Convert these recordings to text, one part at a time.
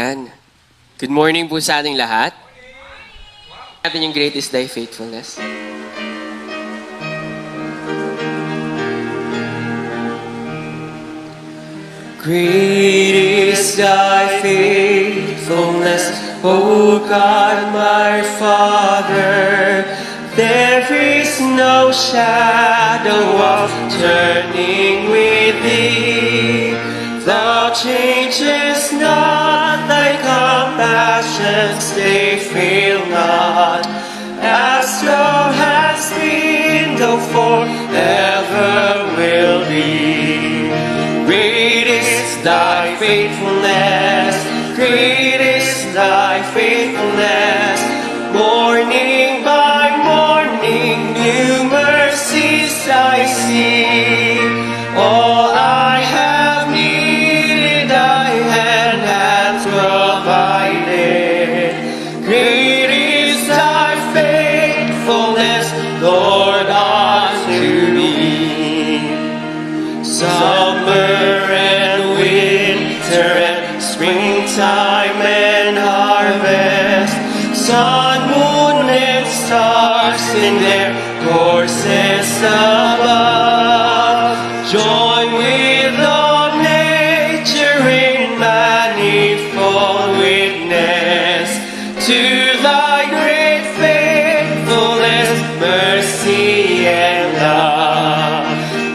Ayan. Good morning po sa ating lahat. Natin yung Great is Thy Faithfulness. Great is Thy faithfulness, O God my Father. There is no shadow of turning with Thee. Thou changest not, Thy compassions, they fail not. As Thou hast been, Thou forever will be. Great is Thy faithfulness, great is Thy faithfulness. Morning by morning, new mercies I see. All I have needed, Thy hand hath provided. Great is Thy faithfulness, Lord, unto me. Summer and winter and springtime and harvest, sun, moon, and stars in their courses above, join with all nature in manifold witness to Thy great faithfulness, mercy, and love.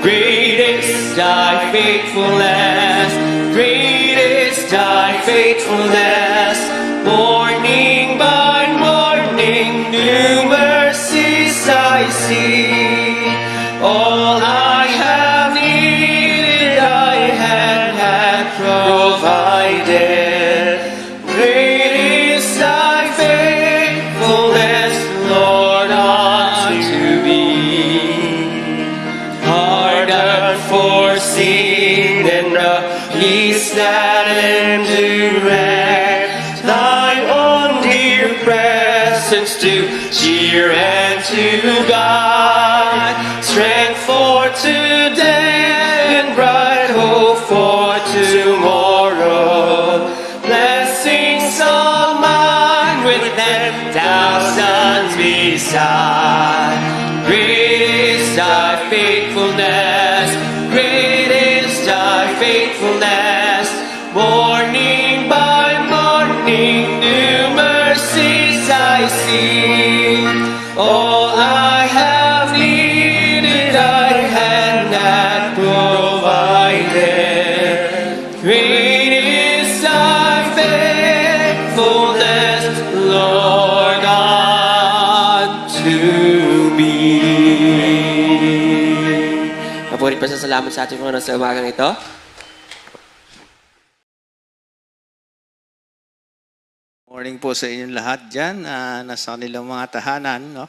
Great is Thy faithfulness, great is Thy faithfulness. Morning by morning, new mercies I see. All I have needed, Thy hand hath provided. Great is Thy faithfulness, Lord, unto me. Hard and foreseen and the peace that endureth, Thine own dear presence to cheer and to guide, strength for today and bright hope for tomorrow. Blessings all mine with 10,000 beside. Great is Thy faithfulness, great is Thy faithfulness. Morning by morning, new mercies I see. All I have needed, Thy hand hath provided. Great is Thy faithfulness, Lord, unto me. Mabuhay pa sa salamat sa ating mga sa umagang ito. Morning po sa inyong lahat dyan, nasa kanilang mga tahanan, no?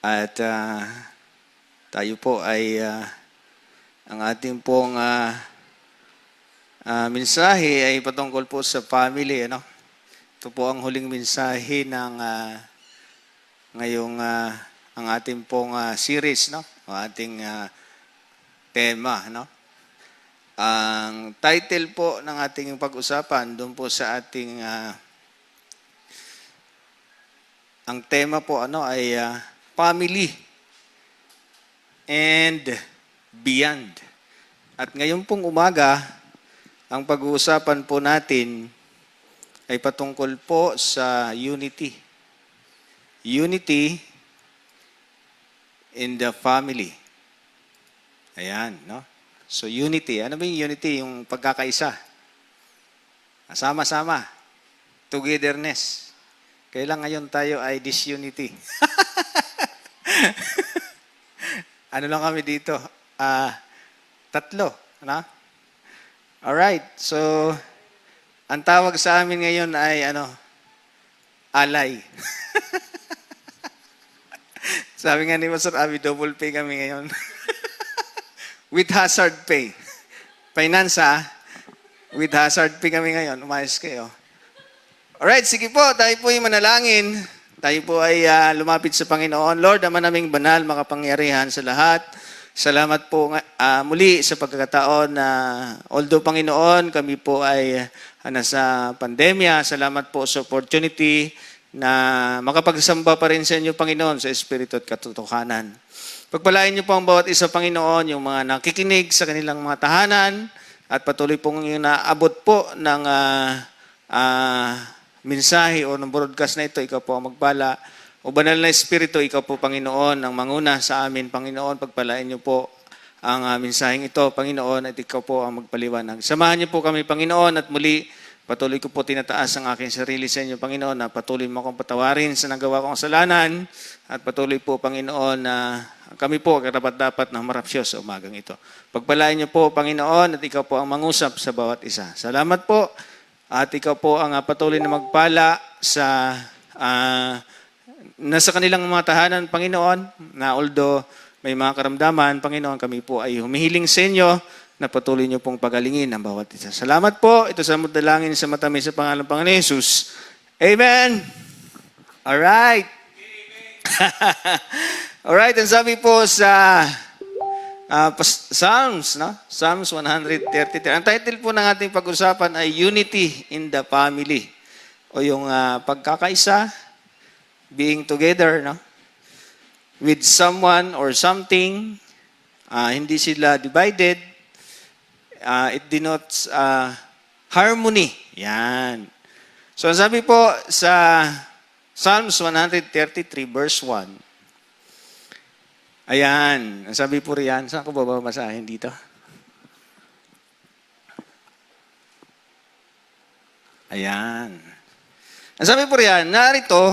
At tayo po ay, ang ating pong mensahe ay patungkol po sa family, ano? Ito po ang huling mensahe ng ngayong ang ating pong series, no? Ang ating tema, no? Ang title po ng ating pag-usapan doon po sa ating ang tema po ay family and beyond. At ngayon pong umaga, ang pag-uusapan po natin ay patungkol po sa unity. Unity in the family. Ayan, no? So, unity. Ano ba yung unity? Yung pagkakaisa. Sama-sama. Togetherness. Kailan ngayon tayo ay disunity? Ano lang kami dito? 3. Ano? Alright. So, ang tawag sa amin ngayon ay alay. Sabi nga ni Pastor Abby, double pay kami ngayon. With hazard pay. Finance, with hazard pay kami ngayon. Umayos kayo. Alright, sige po. Tayo po ay manalangin. Tayo po ay lumapit sa Panginoon. Lord, Ama naming banal, makapangyarihan sa lahat. Salamat po muli sa pagkakataon na although Panginoon, kami po ay nasa pandemya, salamat po sa opportunity na makapagsamba pa rin sa inyo, Panginoon, sa Espiritu at katotohanan. Pagpalain niyo po ang bawat isa, Panginoon, yung mga nakikinig sa kanilang mga tahanan at patuloy pong yung naabot po ng mensahe o ng broadcast na ito, ikaw po ang magpala. O banal na Espiritu, ikaw po, Panginoon, ang manguna sa amin, Panginoon. Pagpalain niyo po ang mensaheng ito, Panginoon, at ikaw po ang magpaliwanag. Samahan niyo po kami, Panginoon, at muli, patuloy ko po tinataas ang aking sarili sa inyo, Panginoon, na patuloy mo akong patawarin sa nagawa kong kasalanan, at patuloy po, Panginoon, na kami po karapat-dapat na marapsyo sa umagang ito. Pagpalain niyo po, Panginoon, at ikaw po ang mangusap sa bawat isa. Salamat po, at ikaw po ang patuloy na magpala sa nasa kanilang mga tahanan, Panginoon, na although may mga karamdaman, Panginoon, kami po ay humihiling sa inyo na patuloy niyo pong pagalingin ang bawat isa. Salamat po. Ito sa dalangin sa matamis sa pangalan ng Panginoon Jesus. Amen. Alright. Alright, and sabi po sa Psalms, no? Psalms 133. Ang title po ng ating pag-usapan ay Unity in the Family. O yung pagkakaisa, being together, no? With someone or something, hindi sila divided. It denotes harmony. Yan. So, ang sabi po sa Psalms 133 verse 1. Ayan. Ang sabi po riyan. Saan ko babasahin dito? Ayan. Ang sabi po riyan, narito,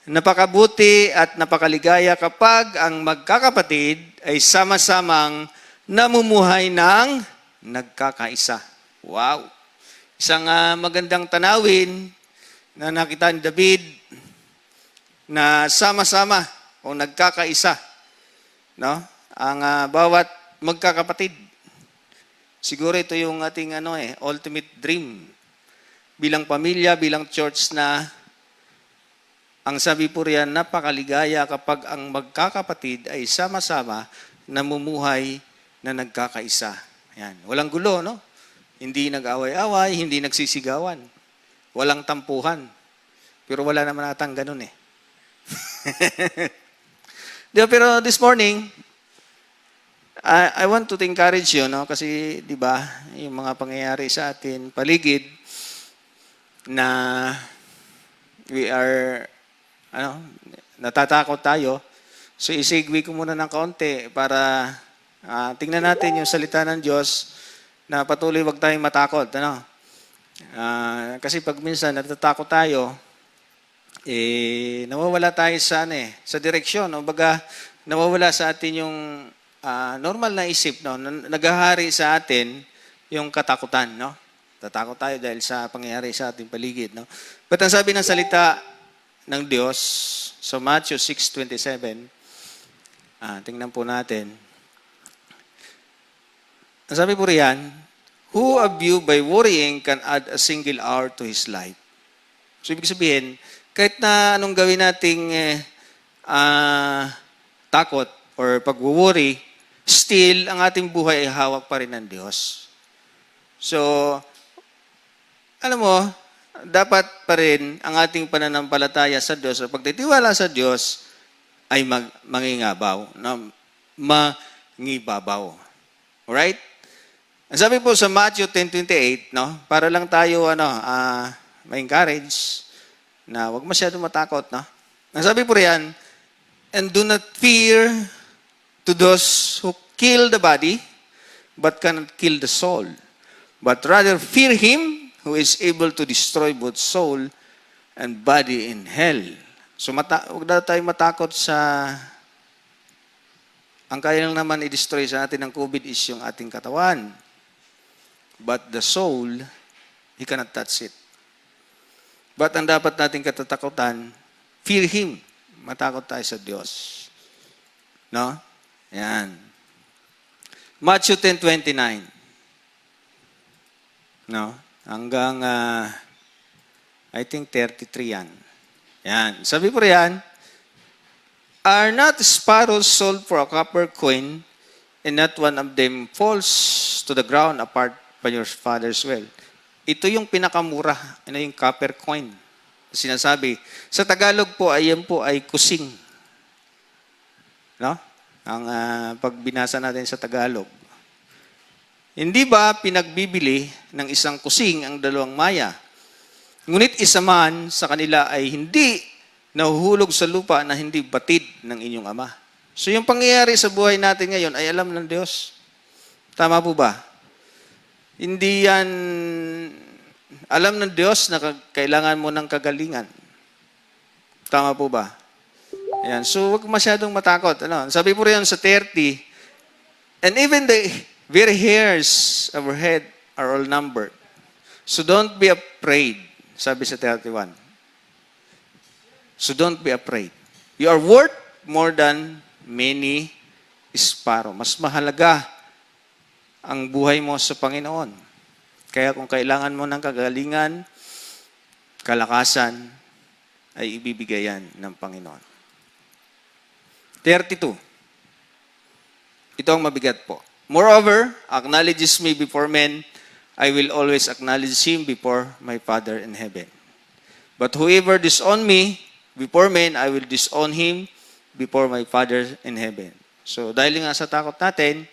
napakabuti at napakaligaya kapag ang magkakapatid ay sama-samang namumuhay ng nagkakaisa. Wow! Isang magandang tanawin na nakita ni David na sama-sama o nagkakaisa, no? Ang bawat magkakapatid. Siguro ito yung ating ultimate dream bilang pamilya, bilang church na ang sabi po riyan, napakaligaya kapag ang magkakapatid ay sama-sama namumuhay na nagkakaisa. Yan. Walang gulo, no? Hindi nag-away-away, hindi nagsisigawan. Walang tampuhan. Pero wala naman natang ganun eh. Pero this morning, I want to encourage you, no? Kasi, di ba, yung mga pangyayari sa atin, paligid, na we are, natatakot tayo. So, isigwi ko muna ng kaunti para tingnan natin yung salita ng Diyos na patuloy wag tayong matakot. Kasi pag minsan natatakot tayo, nawawala tayo sa direksyon. O baga, nawawala sa atin yung normal na isip. No? Naghahari sa atin yung katakutan. No? Tatakot tayo dahil sa pangyayari sa ating paligid. No? But ang sabi ng salita ng Diyos sa Matthew 6:27, tingnan po natin. Ang sabi po riyan, who of you by worrying can add a single hour to his life? So, ibig sabihin, kahit na anong gawin nating takot or pag-worry, still, ang ating buhay ay hawak pa rin ng Diyos. So, alam mo, dapat pa rin ang ating pananampalataya sa Diyos o pagtitiwala sa Diyos ay mangingabaw. Mangibabaw. Alright? Ang sabi po sa Matthew 10:28, no? Para lang tayo ma-encourage na wag masyadong matakot, no? Ang sabi po riyan, and do not fear to those who kill the body, but cannot kill the soul. But rather fear him who is able to destroy both soul and body in hell. So wag na tayo matakot sa ang kaya lang naman i-destroy sa atin ng COVID is yung ating katawan. But the soul, he cannot touch it. But ang dapat nating katatakutan, fear him. Matakot tayo sa Diyos. No? Yan. Matthew 10:29. No? Hanggang, I think 33 yan. Yan. Sabi po riyan, Are not sparrows sold for a copper coin, and not one of them falls to the ground apart by your Father's will? Ito yung pinakamura, ano yung copper coin. Sinasabi, sa Tagalog po, ayan po ay kusing. No? Ang pag binasa natin sa Tagalog. Hindi ba pinagbibili ng isang kusing ang dalawang maya? Ngunit isa man sa kanila ay hindi nahuhulog sa lupa na hindi batid ng inyong Ama. So yung pangyayari sa buhay natin ngayon ay alam ng Diyos. Tama po ba? Hindi yan alam ng Diyos na kailangan mo ng kagalingan. Tama po ba? Ayan. So huwag masyadong matakot. Ano? Sabi po riyan sa 30, and even the very hairs of our head are all numbered. So don't be afraid, sabi sa 31. So don't be afraid. You are worth more than many sparrow. Mas mahalaga ang buhay mo sa Panginoon. Kaya kung kailangan mo ng kagalingan, kalakasan, ay ibibigay yan ng Panginoon. 32. Ito ang mabigat po. Moreover, acknowledges me before men, I will always acknowledge him before my Father in heaven. But whoever disown me before men, I will disown him before my Father in heaven. So, dahil nga sa takot natin,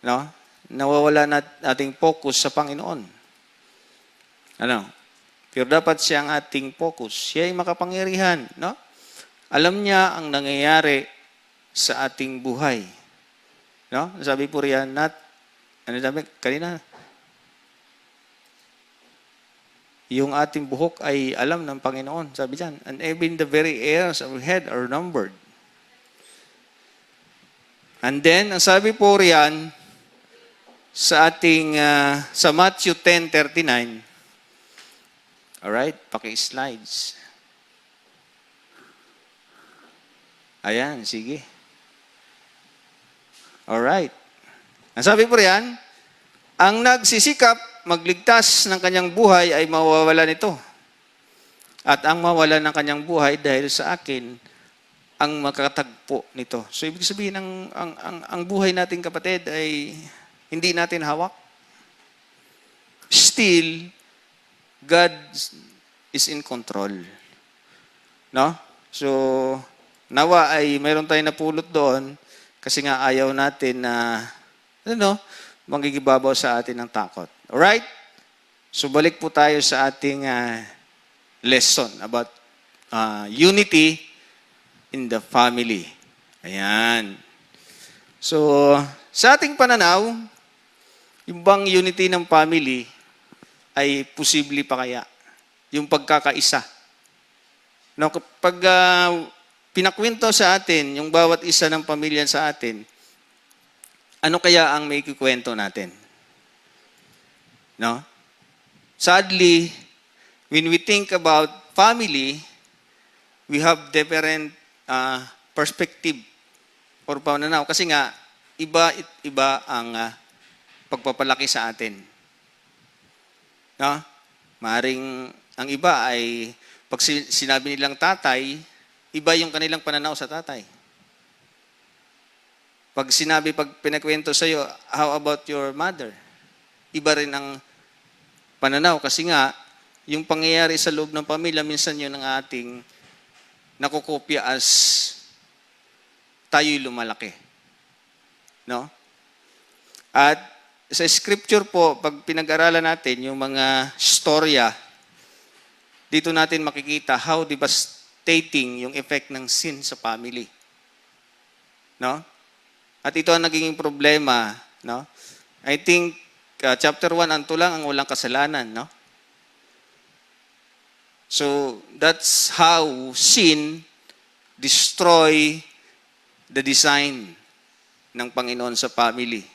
no, nawawala nating focus sa Panginoon. Ano? Pero dapat siya ang ating focus. Siya ay makapangyarihan, no? Alam niya ang nangyayari sa ating buhay. No? Sabi po riyan, ano sabi kanina? Yung ating buhok ay alam ng Panginoon. Sabi diyan, and even the very hairs of our head are numbered. And then, ang sabi po riyan, sa ating, sa Matthew 10:39, alright, paki-slides. Ayan, sige. Alright. Ang sabi po riyan, ang nagsisikap magligtas ng kanyang buhay ay mawawala nito. At ang mawala ng kanyang buhay dahil sa akin, ang makatagpo nito. So, ibig sabihin, ang buhay natin, kapatid, ay hindi natin hawak. Still, God is in control. No? So, nawa ay mayroon tayong napulot doon kasi nga ayaw natin na, manggigibabaw sa atin ng takot. Alright? So, balik po tayo sa ating lesson about unity in the family. Ayan. So, sa ating pananaw, yung bang unity ng family ay posible pa kaya? Yung pagkakaisa. No, kapag pinakwento sa atin, yung bawat isa ng pamilya sa atin, ano kaya ang may kikwento natin? No? Sadly, when we think about family, we have different perspective or pananaw. Kasi nga, iba ang pagpapalaki sa atin. No? Maring ang iba ay, pag sinabi nilang tatay, iba yung kanilang pananaw sa tatay. Pag pinakwento sa'yo, how about your mother? Iba rin ang pananaw. Kasi nga, yung pangyayari sa loob ng pamilya, minsan yun ang ating nakukopya as tayo'y lumalaki. No? At sa scripture po, pag pinag-aralan natin yung mga storya, dito natin makikita how devastating yung effect ng sin sa family. No? At ito ang naging problema, no? I think chapter 1 ang tulang ang walang kasalanan, no? So that's how sin destroy the design ng Panginoon sa family.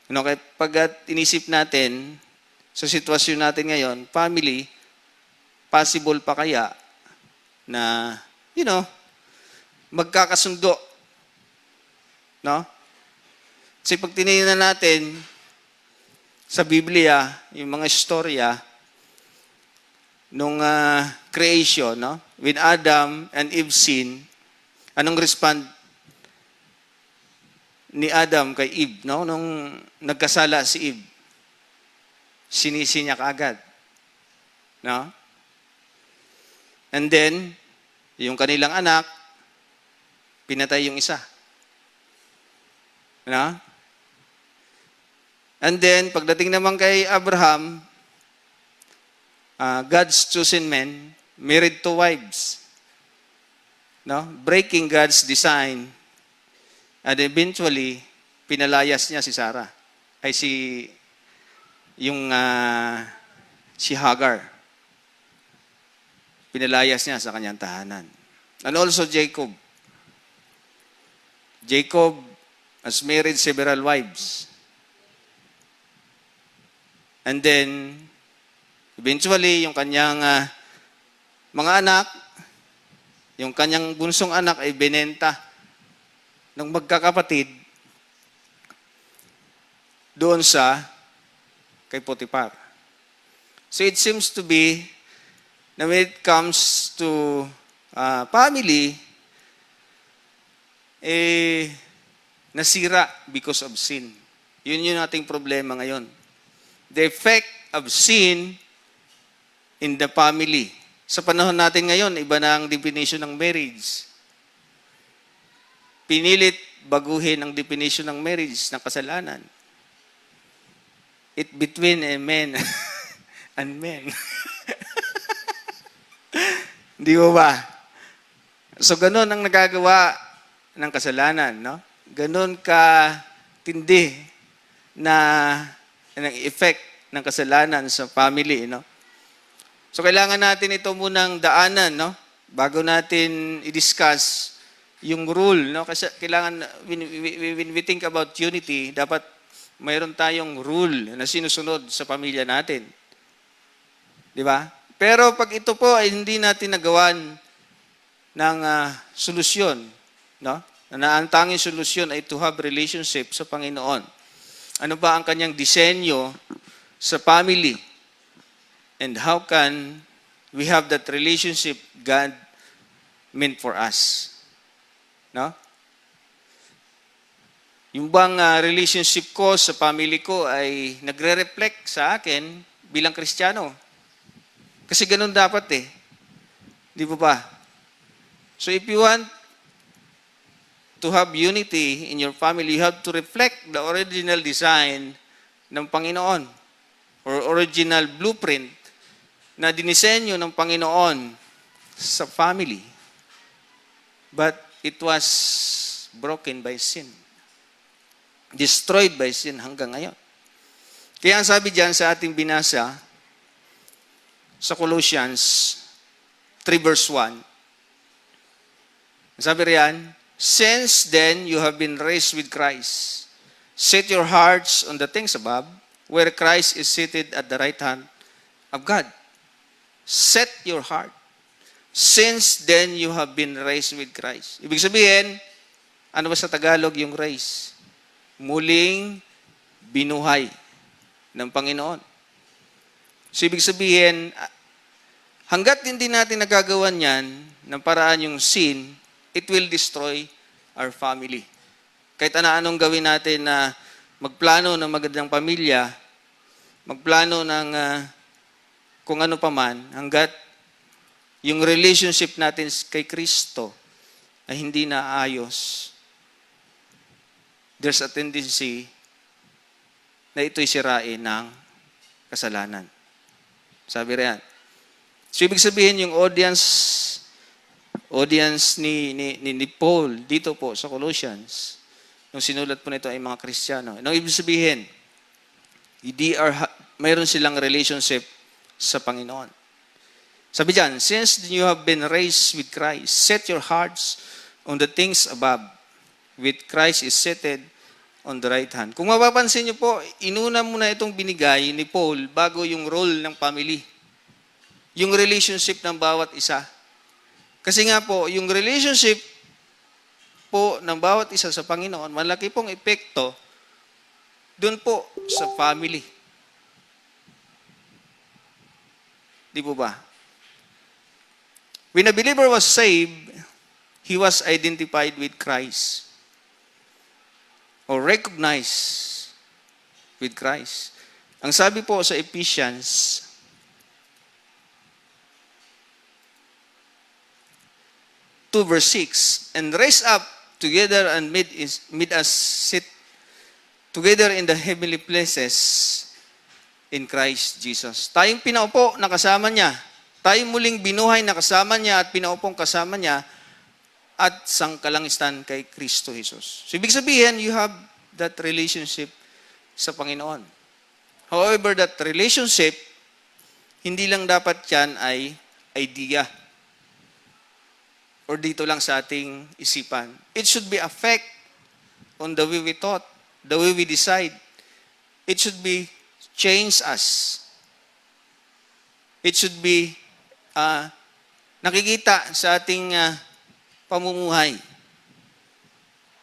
No, kaya pag inisip natin sa sitwasyon natin ngayon, family, possible pa kaya na, magkakasundo. No? Kasi pag tinignan natin sa Biblia, yung mga istorya nung creation, no? When Adam and Eve sinned, Anong respond ni Adam kay Eve, no? Nung nagkasala si Eve, sinisi niya kaagad. No? And then, yung kanilang anak, pinatay yung isa. No? And then, pagdating naman kay Abraham, God's chosen men, married to wives. No? Breaking God's design. And eventually, pinalayas niya si Sarah. Ay si Hagar. Pinalayas niya sa kanyang tahanan. And also Jacob. Jacob has married several wives. And then, eventually, yung kanyang mga anak, yung kanyang bunsong anak ay binenta ng magkakapatid doon sa kay Potiphar. So it seems to be na when it comes to family, nasira because of sin. Yun yung ating problema ngayon. The effect of sin in the family. Sa panahon natin ngayon, iba na ang definition ng marriage. Pinilit baguhin ang definition ng marriage, ng kasalanan. It between a man and men. Di ba? So, ganun ang nagagawa ng kasalanan, no? Ganun ka tindi na ng effect ng kasalanan sa family, no? So, kailangan natin ito munang daanan, no? Bago natin i-discuss yung rule, no? Kasi kailangan, when we think about unity, dapat mayroon tayong rule na sinusunod sa pamilya natin. Di ba? Pero pag ito po ay hindi natin nagawan ng solusyon, no? Na ang tanging solusyon ay to have relationship sa Panginoon. Ano ba ang kanyang disenyo sa family? And how can we have that relationship God meant for us? No? Yung bang relationship ko sa family ko ay nagre-reflect sa akin bilang Kristiyano? Kasi ganun dapat eh. Di ba ba? So if you want to have unity in your family, you have to reflect the original design ng Panginoon or original blueprint na dinisenyo ng Panginoon sa family. But it was broken by sin. Destroyed by sin hanggang ngayon. Kaya ang sabi diyan sa ating binasa sa Colossians 3 verse 1, sabi riyan, since then you have been raised with Christ, set your hearts on the things above, where Christ is seated at the right hand of God. Set your heart. Since then you have been raised with Christ. Ibig sabihin, ano ba sa Tagalog yung raised? Muling binuhay ng Panginoon. So, ibig sabihin, hanggat hindi natin nagagawan yan ng paraan yung sin, it will destroy our family. Kahit anong gawin natin na magplano ng magandang pamilya, magplano ng kung ano pa man, hanggat yung relationship natin kay Kristo ay hindi na ayos, there's a tendency na ito'y sirain ng kasalanan. Sabi riyan. So, ibig sabihin, yung audience ni Paul dito po sa Colossians, nung sinulat po nito ay mga Kristiyano. Nung ibig sabihin, mayroon silang relationship sa Panginoon. Sabi diyan, since you have been raised with Christ, set your hearts on the things above, with Christ is seated on the right hand. Kung mapapansin niyo po, inuna muna itong binigay ni Paul bago yung role ng family. Yung relationship ng bawat isa. Kasi nga po, yung relationship po ng bawat isa sa Panginoon, malaki pong epekto doon po sa family. Di po ba? When a believer was saved, he was identified with Christ or recognized with Christ. Ang sabi po sa Ephesians 2 verse 6, and raised up together and made us sit together in the heavenly places in Christ Jesus. Tayong pinaupo na kasama niya. Tayong muling binuhay na kasama niya at pinaupong kasama niya at sangkalangistan kay Kristo Jesus. So, ibig sabihin, you have that relationship sa Panginoon. However, that relationship, hindi lang dapat yan ay idea or dito lang sa ating isipan. It should be affect on the way we thought, the way we decide. It should be change us. It should be nakikita sa ating pamumuhay.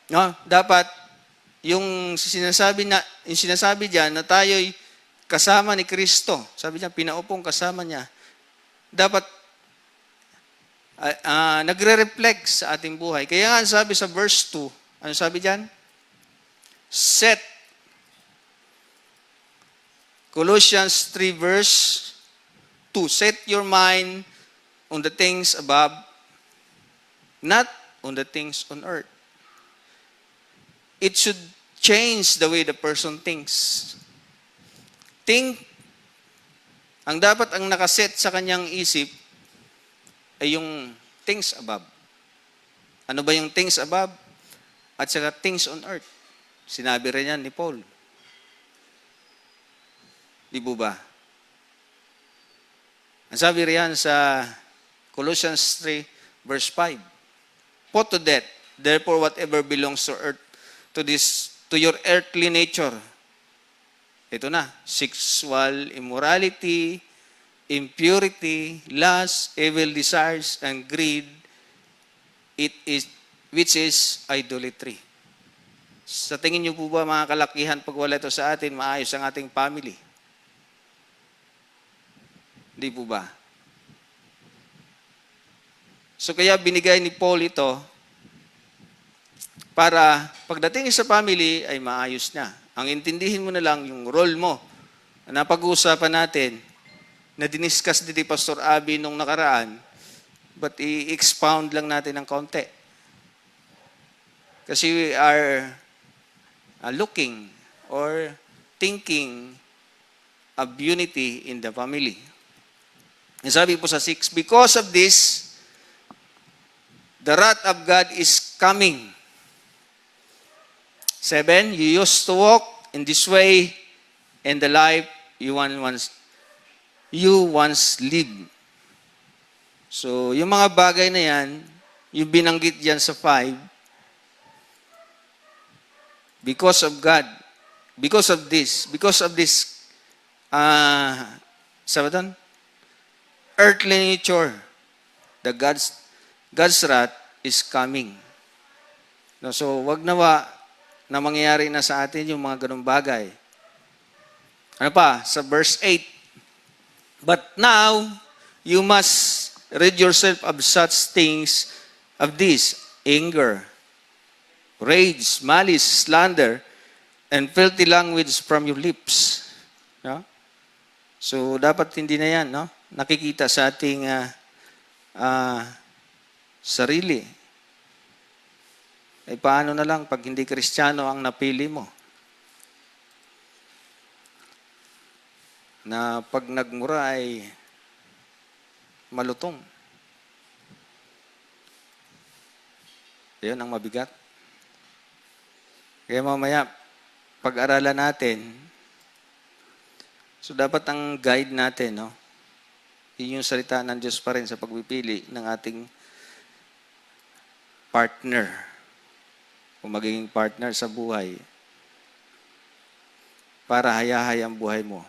No? Dapat yung sinasabi diyan na tayo'y kasama ni Kristo. Sabi niya, pinaupong kasama niya. Dapat nagre-reflect sa ating buhay. Kaya nga sabi sa verse 2, ano sabi diyan? Set. Colossians 3 verse 2. Set your mind on the things above, not on the things on earth. It should change the way the person thinks. Ang dapat ang nakaset sa kanyang isip ay yung things above. Ano ba yung things above? At saka things on earth. Sinabi rin yan ni Paul. Di po ba? Ang sabi riyan sa Colossians 3 verse 5. Put to death, therefore, whatever belongs to earth, to your earthly nature. Ito na, sexual immorality, impurity, lust, evil desires, and greed, which is idolatry. Sa tingin niyo po ba mga kalakihan, pag wala ito sa atin, maayos ang ating family? Hindi po ba? So kaya binigay ni Paul ito para pagdating sa family ay maayos na. Ang intindihin mo na lang yung role mo. Napag-uusapan natin na diniscuss ni Pastor Abby nung nakaraan, but i-expound lang natin ng kaunti. Kasi we are looking or thinking of unity in the family. Sabi po sa 6, because of this, the wrath of God is coming. 7, you used to walk in this way in the life you once lived. So, yung mga bagay na yan, yung binanggit yan sa 5, because of God, because of this, sabi doon, earthly nature, the God's wrath is coming. No, so, wag nawa na mangyayari na sa atin yung mga ganung bagay. Ano pa? Sa verse 8. But now, you must rid yourself of such things, of this, anger, rage, malice, slander, and filthy language from your lips. No? So, dapat hindi na yan, no? Nakikita sa ating sarili. Eh, paano na lang pag hindi Kristiyano ang napili mo? Na pag nagmura ay malutong. Yun ang mabigat. Kaya mamaya, pag-aralan natin, so dapat ang guide natin, no? Yun yung salita ng Diyos pa rin sa pagpipili ng ating partner. Kung magiging partner sa buhay, para hayahay ang buhay mo.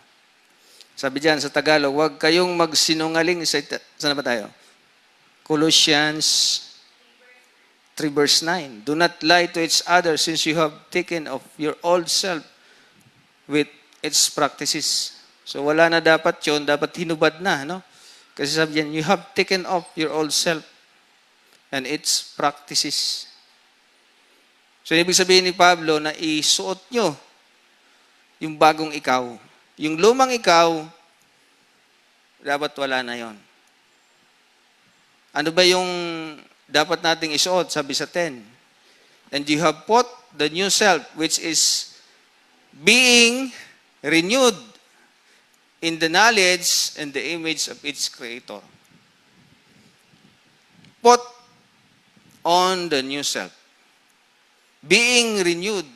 Sabi diyan sa Tagalog, huwag kayong magsinungaling. Saan ba tayo? Colossians 3 verse 9. Do not lie to each other since you have taken off your old self with its practices. So wala na dapat yun, dapat hinubad na. No? Kasi sabi diyan, you have taken off your old self and its practices. So, ibig sabihin ni Pablo na isuot nyo yung bagong ikaw. Yung lumang ikaw, dapat wala na yon. Ano ba yung dapat nating isuot? Sabi sa 10. And you have put the new self, which is being renewed in the knowledge and the image of its creator. Put on the new self. Being renewed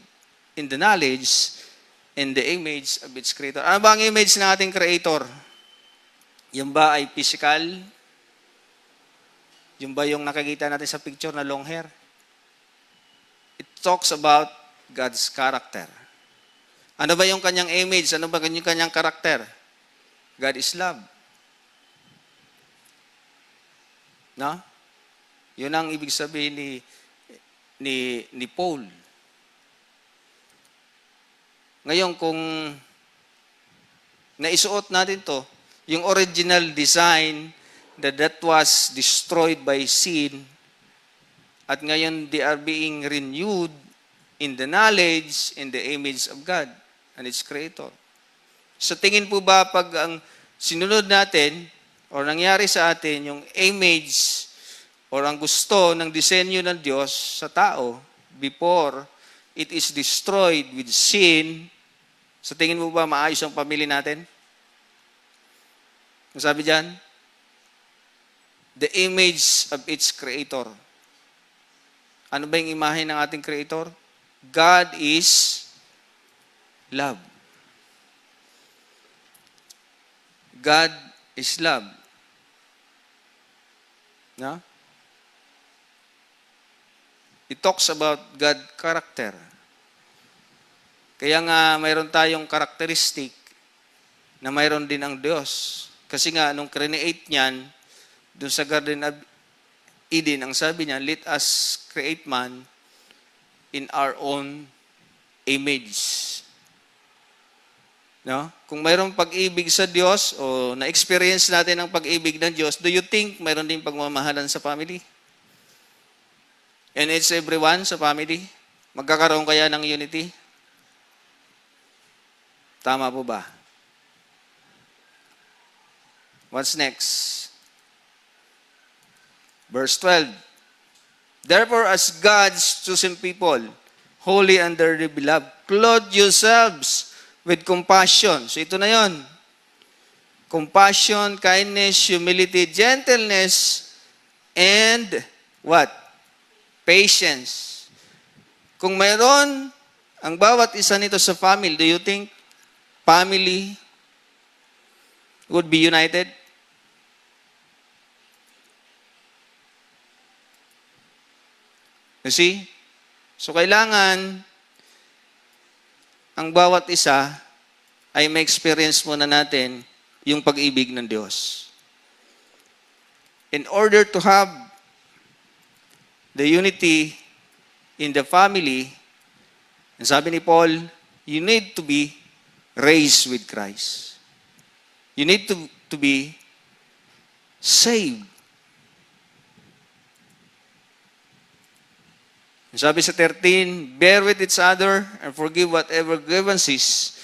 in the knowledge and the image of its creator. Ano ba ang image ng ating creator? Yung ba ay physical? Yung ba yung nakikita natin sa picture na long hair? It talks about God's character. Ano ba yung kanyang image? Ano ba yung kanyang karakter? God is love. No? Yun ang ibig sabihin ni Paul. Ngayon, kung naisuot natin to, yung original design that was destroyed by sin, at ngayon they are being renewed in the knowledge, in the image of God and its creator. Sa tingin po ba pag ang sinunod natin o nangyari sa atin yung image o ang gusto ng disenyo ng Diyos sa tao before it is destroyed with sin, sa tingin mo ba maayos ang pamilya natin? Ang sabi dyan? The image of its creator. Ano ba yung imahe ng ating creator? God is love. God is love. No? It talks about God character. Kaya nga mayroon tayong karakteristik na mayroon din ang Diyos. Kasi nga nung create niyan, dun sa Garden of Eden, ang sabi niya, let us create man in our own image. No? Kung mayroong pag-ibig sa Diyos o na-experience natin ang pag-ibig ng Diyos, do you think mayroon din pagmamahalan sa family? And it's everyone sa family? Magkakaroon kaya ng unity? Tama po ba? What's next? Verse 12. Therefore, as God's chosen people, holy and dearly beloved, clothe yourselves with compassion. So ito na yon. Compassion, kindness, humility, gentleness, and what? Patience. Kung mayroon ang bawat isa nito sa family, do you think family would be united? You see? So kailangan ang bawat isa ay may experience muna natin yung pag-ibig ng Diyos. In order to have the unity in the family, ang sabi ni Paul, you need to be raised with Christ. You need to be saved. Sabi sa 13, bear with each other and forgive whatever grievances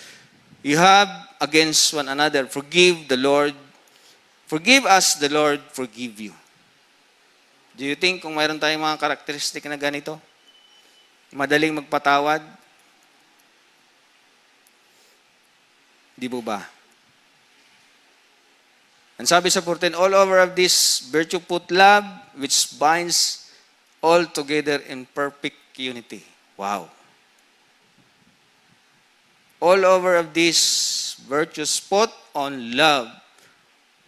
you have against one another. Forgive us the Lord, forgive you. Do you think kung mayroon tayong mga karakteristik na ganito, madaling magpatawad? Di po ba? And sabi sa 14, all over of this virtue put love, which binds all together in perfect unity. Wow. All over of these virtues put on love,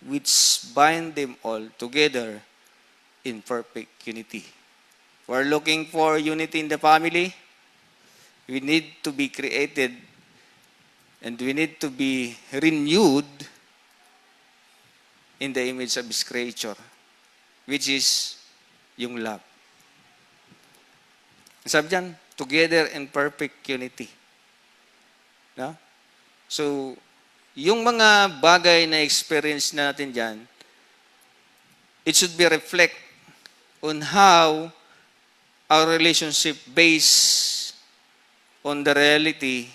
which bind them all together in perfect unity. We're looking for unity in the family. We need to be created and we need to be renewed in the image of His creature, which is yung love. Sabi dyan, together in perfect unity. No? So, yung mga bagay na experience natin dyan, it should be reflect on how our relationship based on the reality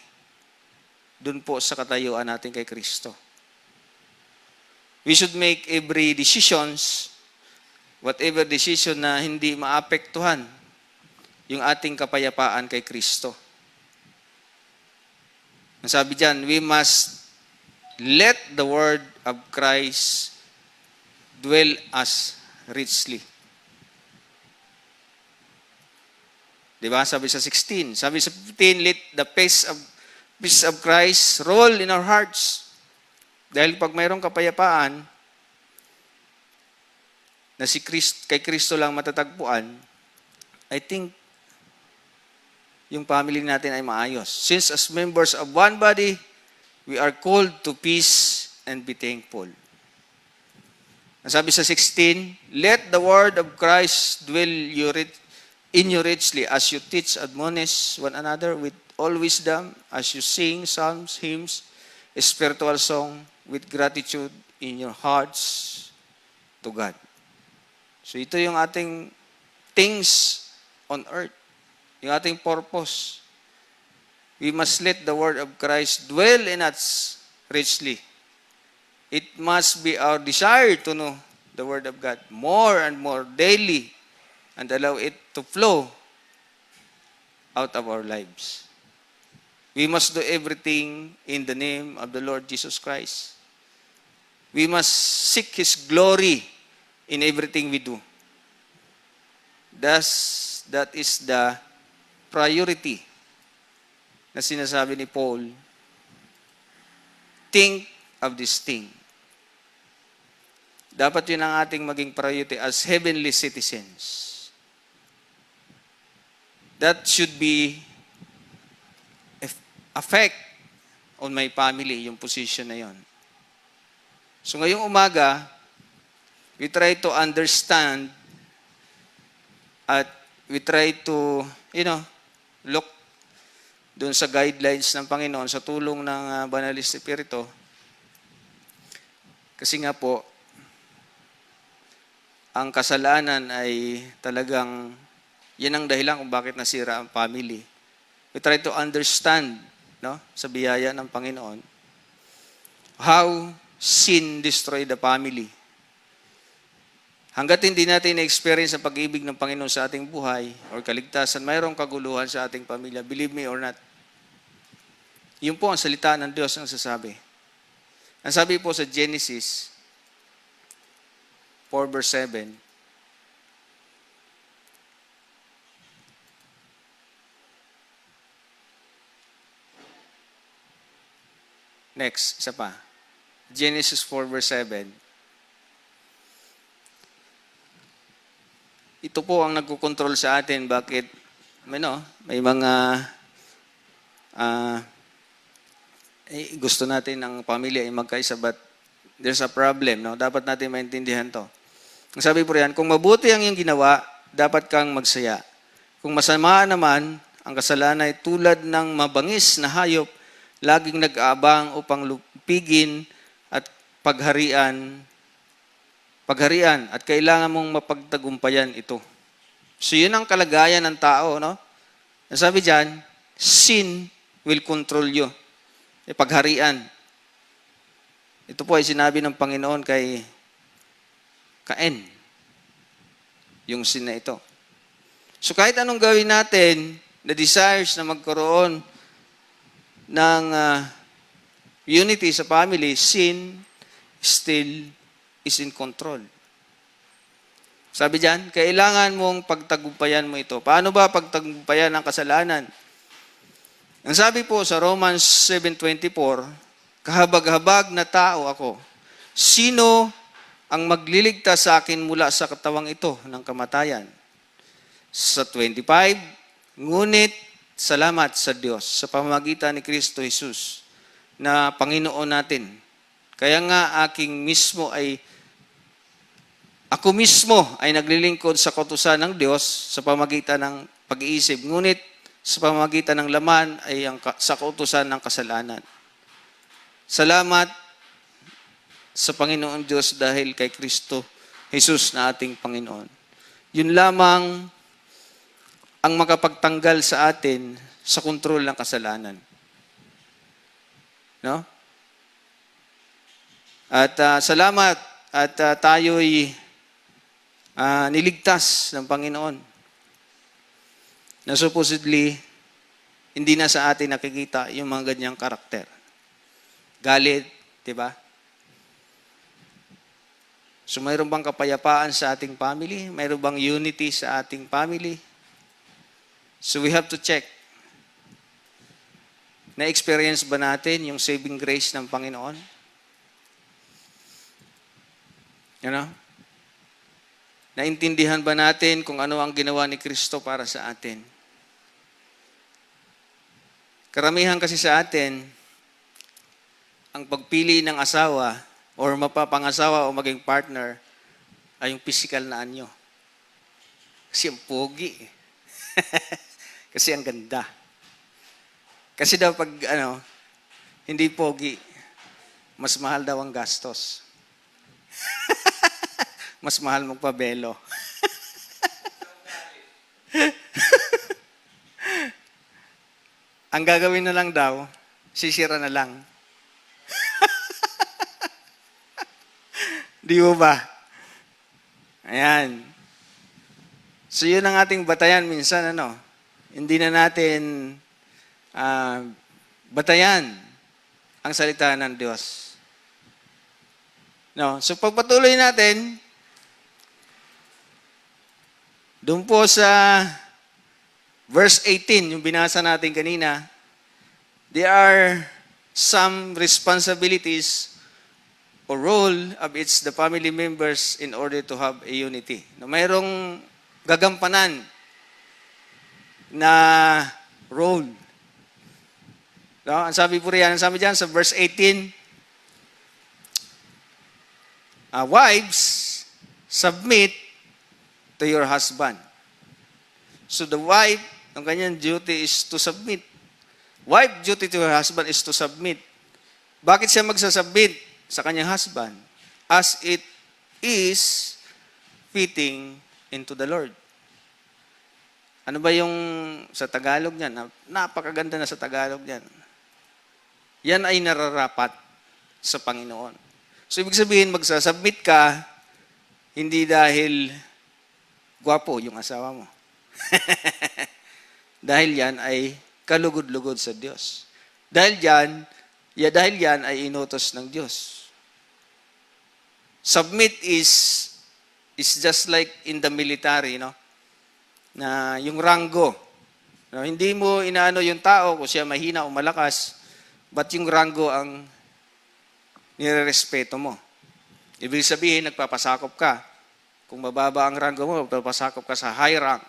dun po sa katayuan natin kay Kristo. We should make every decisions, whatever decision na hindi maapektuhan yung ating kapayapaan kay Kristo. Ang sabi dyan, we must let the word of Christ dwell us richly. Diba? Sabi sa 16. Sabi sa 15, let the peace of Christ roll in our hearts. Dahil pag mayroong kapayapaan na kay Kristo lang matatagpuan, I think yung family natin ay maayos. Since as members of one body, we are called to peace and be thankful. Ang sabi sa 16, let the word of Christ dwell in you richly as you teach, admonish one another with all wisdom, as you sing psalms, hymns, spiritual song with gratitude in your hearts to God. So ito yung ating things on earth. Yung ating purpose. We must let the word of Christ dwell in us richly. It must be our desire to know the word of God more and more daily and allow it to flow out of our lives. We must do everything in the name of the Lord Jesus Christ. We must seek His glory in everything we do. Thus, that is the priority na sinasabi ni Paul. Think of this thing. Dapat yun ang ating maging priority as heavenly citizens. That should be affect on my family, yung position na yon. So ngayong umaga, we try to understand at we try to, look doon sa guidelines ng Panginoon sa tulong ng Banal Espiritu. Kasi nga po, ang kasalanan ay talagang, yan ang dahilan kung bakit nasira ang family. We try to understand, sa biyaya ng Panginoon, how sin destroyed the family. Hanggat hindi natin na-experience ang pag-ibig ng Panginoon sa ating buhay or kaligtasan, mayroong kaguluhan sa ating pamilya. Believe me or not. Yun po ang salita ng Diyos ang sasabi. Ang sabi po sa Genesis 4 verse 7, next, isa pa. Genesis 4 verse 7. Ito po ang nagkukontrol sa atin. Bakit? May mga gusto natin ang pamilya ay magkaisa, but there's a problem. Dapat natin maintindihan to. Ang sabi po riyan, kung mabuti ang iyong ginawa, dapat kang magsaya. Kung masama naman, ang kasalanan ay tulad ng mabangis na hayop, laging nag-aabang upang lupigin at pagharian at kailangan mong mapagtagumpayan ito. So yun ang kalagayan ng tao, Ang sabi diyan, sin will control you. Pagharian. Ito po ay sinabi ng Panginoon kay Cain. Yung sin na ito. So kahit anong gawin natin, na desires na magkaroon ng unity sa family, sin still is in control. Sabi diyan, kailangan mong pagtagumpayan mo ito. Paano ba pagtagumpayan ang kasalanan? Ang sabi po sa Romans 7:24, kahabag-habag na tao ako. Sino ang magliligtas sa akin mula sa katawang ito ng kamatayan? Sa 25, ngunit salamat sa Diyos sa pamamagitan ni Kristo Jesus na Panginoon natin. Kaya nga ako mismo ay naglilingkod sa kautusan ng Diyos sa pamamagitan ng pag-iisip. Ngunit sa pamamagitan ng laman ay sa kautusan ng kasalanan. Salamat sa Panginoon Diyos dahil kay Kristo Jesus na ating Panginoon. Yun lamang ang makapagtanggal sa atin sa kontrol ng kasalanan. No? At salamat at tayo'y niligtas ng Panginoon na supposedly hindi na sa atin nakikita yung mga ganyang karakter. Galit, di ba? So mayroon bang kapayapaan sa ating family? Mayroon bang unity sa ating family? So we have to check. Na-experience ba natin yung saving grace ng Panginoon? You know? Naintindihan ba natin kung ano ang ginawa ni Kristo para sa atin? Karamihan kasi sa atin, ang pagpili ng asawa or mapapangasawa o maging partner ay yung physical na anyo. Kasi ang pogi. Kasi ang ganda. Kasi daw pag hindi pogi, mas mahal daw ang gastos. Mas mahal magpabelo. Ang gagawin na lang daw, sisira na lang. Di mo ba? Ayan. So yun ang ating batayan minsan, Hindi na natin batayan ang salita ng Diyos. No? So pagpatuloy natin, doon po sa verse 18, yung binasa natin kanina, there are some responsibilities or role of the family members in order to have a unity. No, mayroong gagampanan na role. No, ang sabi po riyan, ang sabi diyan sa verse 18, wives, submit to your husband. So the wife, ang kanyang duty is to submit. Wife duty to her husband is to submit. Bakit siya magsasubmit sa kanyang husband? As it is fitting into the Lord. Ano ba yung sa Tagalog niyan? Napakaganda na sa Tagalog niyan. Yan ay nararapat sa Panginoon. So ibig sabihin, magsasubmit ka, hindi dahil gwapo yung asawa mo. Dahil yan ay kalugod-lugod sa Diyos. Dahil yan ay inutos ng Diyos. Submit is just like in the military, na yung ranggo. Hindi mo inaano yung tao kung siya mahina o malakas, but yung ranggo ang nirerespeto mo. Ibig sabihin, nagpapasakop ka. Kung mababa ang ranggo mo, nagpapasakop ka sa high rank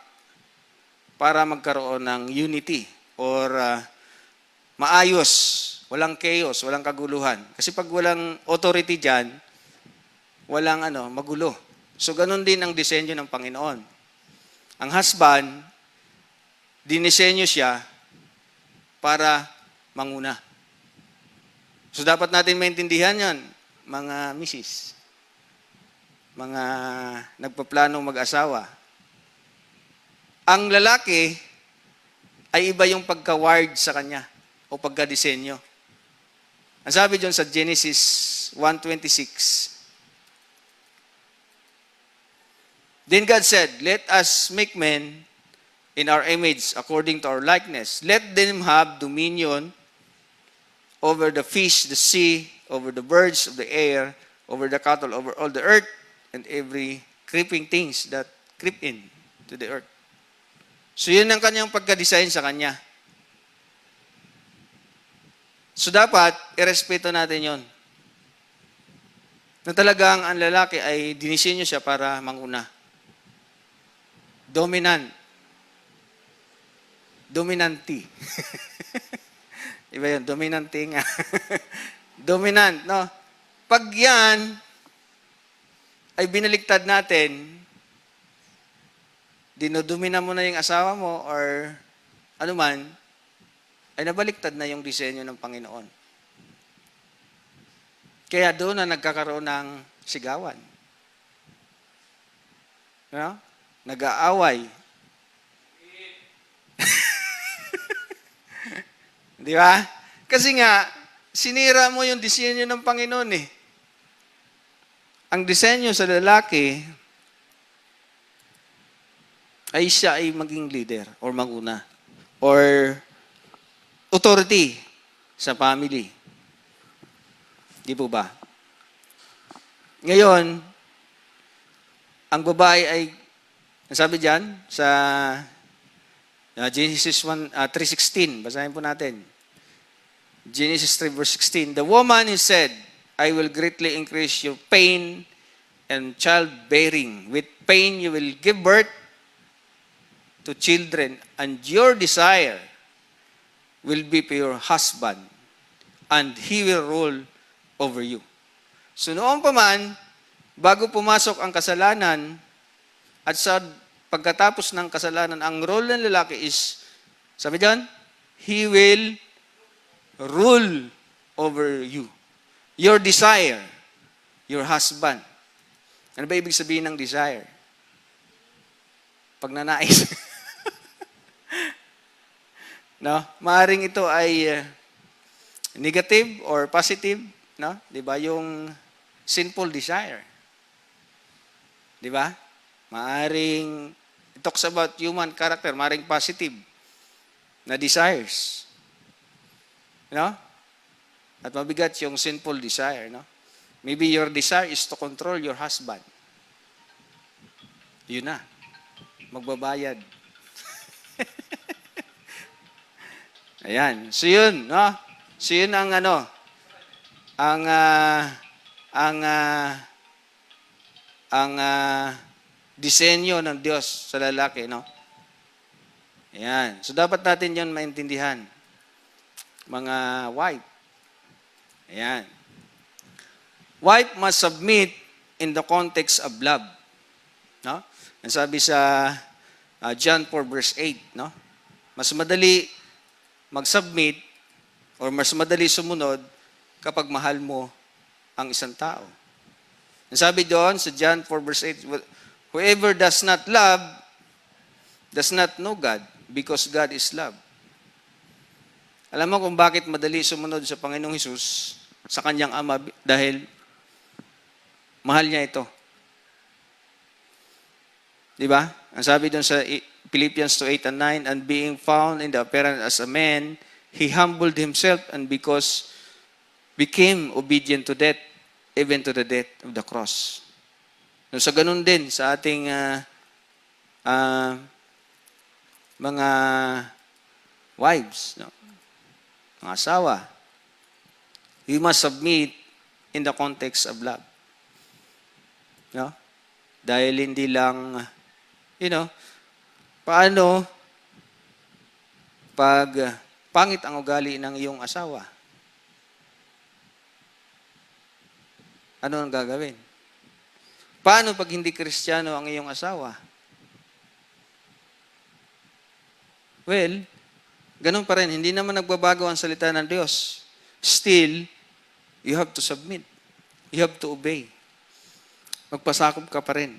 para magkaroon ng unity or maayos, walang chaos, walang kaguluhan. Kasi pag walang authority dyan, walang magulo. So ganun din ang disenyo ng Panginoon. Ang husband, dinisenyo siya para manguna. So dapat natin maintindihan yan, mga misis, mga nagpaplanong mag-asawa. Ang lalaki ay iba yung pagka-wired sa kanya o pagka-disenyo. Ang sabi dyan sa Genesis 1:26, Then God said, let us make men in our image according to our likeness. Let them have dominion over the fish, the sea, over the birds of the air, over the cattle, over all the earth, and every creeping things that creep in to the earth. So yun ang kanyang pagka-design sa kanya. So dapat, irespeto natin yon. Na talagang ang lalaki ay dinisenyo siya para manguna. Dominant. Dominanti. Iba yun, dominanti nga. Dominant, no? Pag yan ay binaligtad natin, dinodumina mo na yung asawa mo or anuman, ay nabaliktad na yung disenyo ng Panginoon. Kaya doon na nagkakaroon ng sigawan. No? nag-aaway. Di ba? Kasi nga, sinira mo yung disenyo ng Panginoon eh. Ang disenyo sa lalaki ay siya ay maging leader or maguna or authority sa family. Di po ba? Ngayon, ang babae ay, sabi diyan sa Genesis 3:16, basahin po natin. Genesis 3 verse 16, the woman he said, I will greatly increase your pain and childbearing. With pain you will give birth to children, and your desire will be for your husband, and he will rule over you. So noon pa man, bago pumasok ang kasalanan, at sa pagkatapos ng kasalanan, ang role ng lalaki is, sabi diyan, he will rule over you. Your desire, your husband. Ano ba ibig sabihin ng desire? Pagnanais. No? Maaring ito ay negative or positive, no? 'Di ba? Yung sinful desire. 'Di ba? Maaring it talks about human character, maaring positive na desires. No? At mabigat yung sinful desire, no? Maybe your desire is to control your husband. Yun na. Magbabayad. Ayan. So yun, no? So yun ang ano, ang disenyo ng Diyos sa lalaki, no? Ayan. So dapat natin yun maintindihan. Mga wife. Ayan. Wife must submit in the context of love. No? Ang sabi sa John 4 verse 8, no? Mas madali mag-submit or mas madali sumunod kapag mahal mo ang isang tao. Ang sabi doon sa John 4 verse 8, whoever does not love does not know God, because God is love. Alam mo kung bakit madali sumunod sa Panginoong Hesus, sa kanyang Ama, dahil mahal niya ito. Di ba? Ang sabi doon sa Philippians 2:8 and 9, and being found in the appearance as a man, he humbled himself and because became obedient to death, even to the death of the cross. So, sa ganun din sa ating mga wives, no? Mga asawa, we must submit in the context of love. No? Dahil hindi lang, paano pag pangit ang ugali ng iyong asawa? Ano ang gagawin? Paano pag hindi Kristiyano ang iyong asawa? Well, ganun pa rin. Hindi naman nagbabago ang salita ng Diyos. Still, you have to submit. You have to obey. Magpasakop ka pa rin.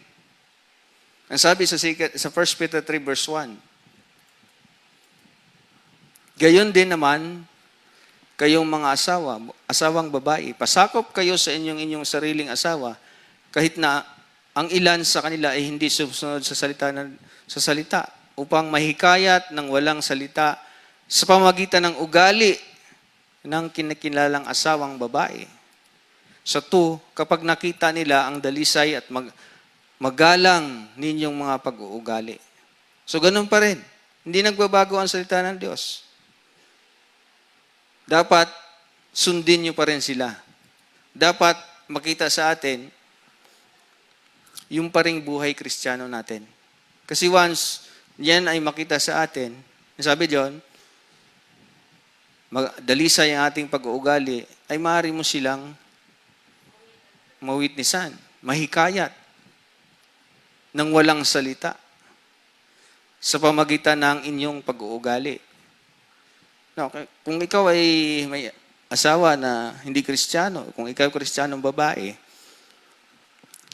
Ang sabi sa 1 Peter 3 verse 1, gayon din naman, kayong mga asawang babae, pasakop kayo sa inyong sariling asawa, kahit na ang ilan sa kanila ay hindi susunod sa salita, upang mahikayat ng walang salita sa pamagitan ng ugali ng kinikilalang asawang babae. Sa kapag nakita nila ang dalisay at magalang ninyong mga pag-uugali. So ganun pa rin. Hindi nagbabago ang salita ng Diyos. Dapat sundin nyo pa rin sila. Dapat makita sa atin yung paring buhay Kristiyano natin. Kasi once yan ay makita sa atin, sabi diyon, dalisay ang ating pag-uugali, ay maaari mo silang mawitnessan, mahikayat ng walang salita sa pamagitan ng inyong pag-uugali. No, kung ikaw ay may asawa na hindi Kristiyano, kung ikaw ay Kristiyanong babae,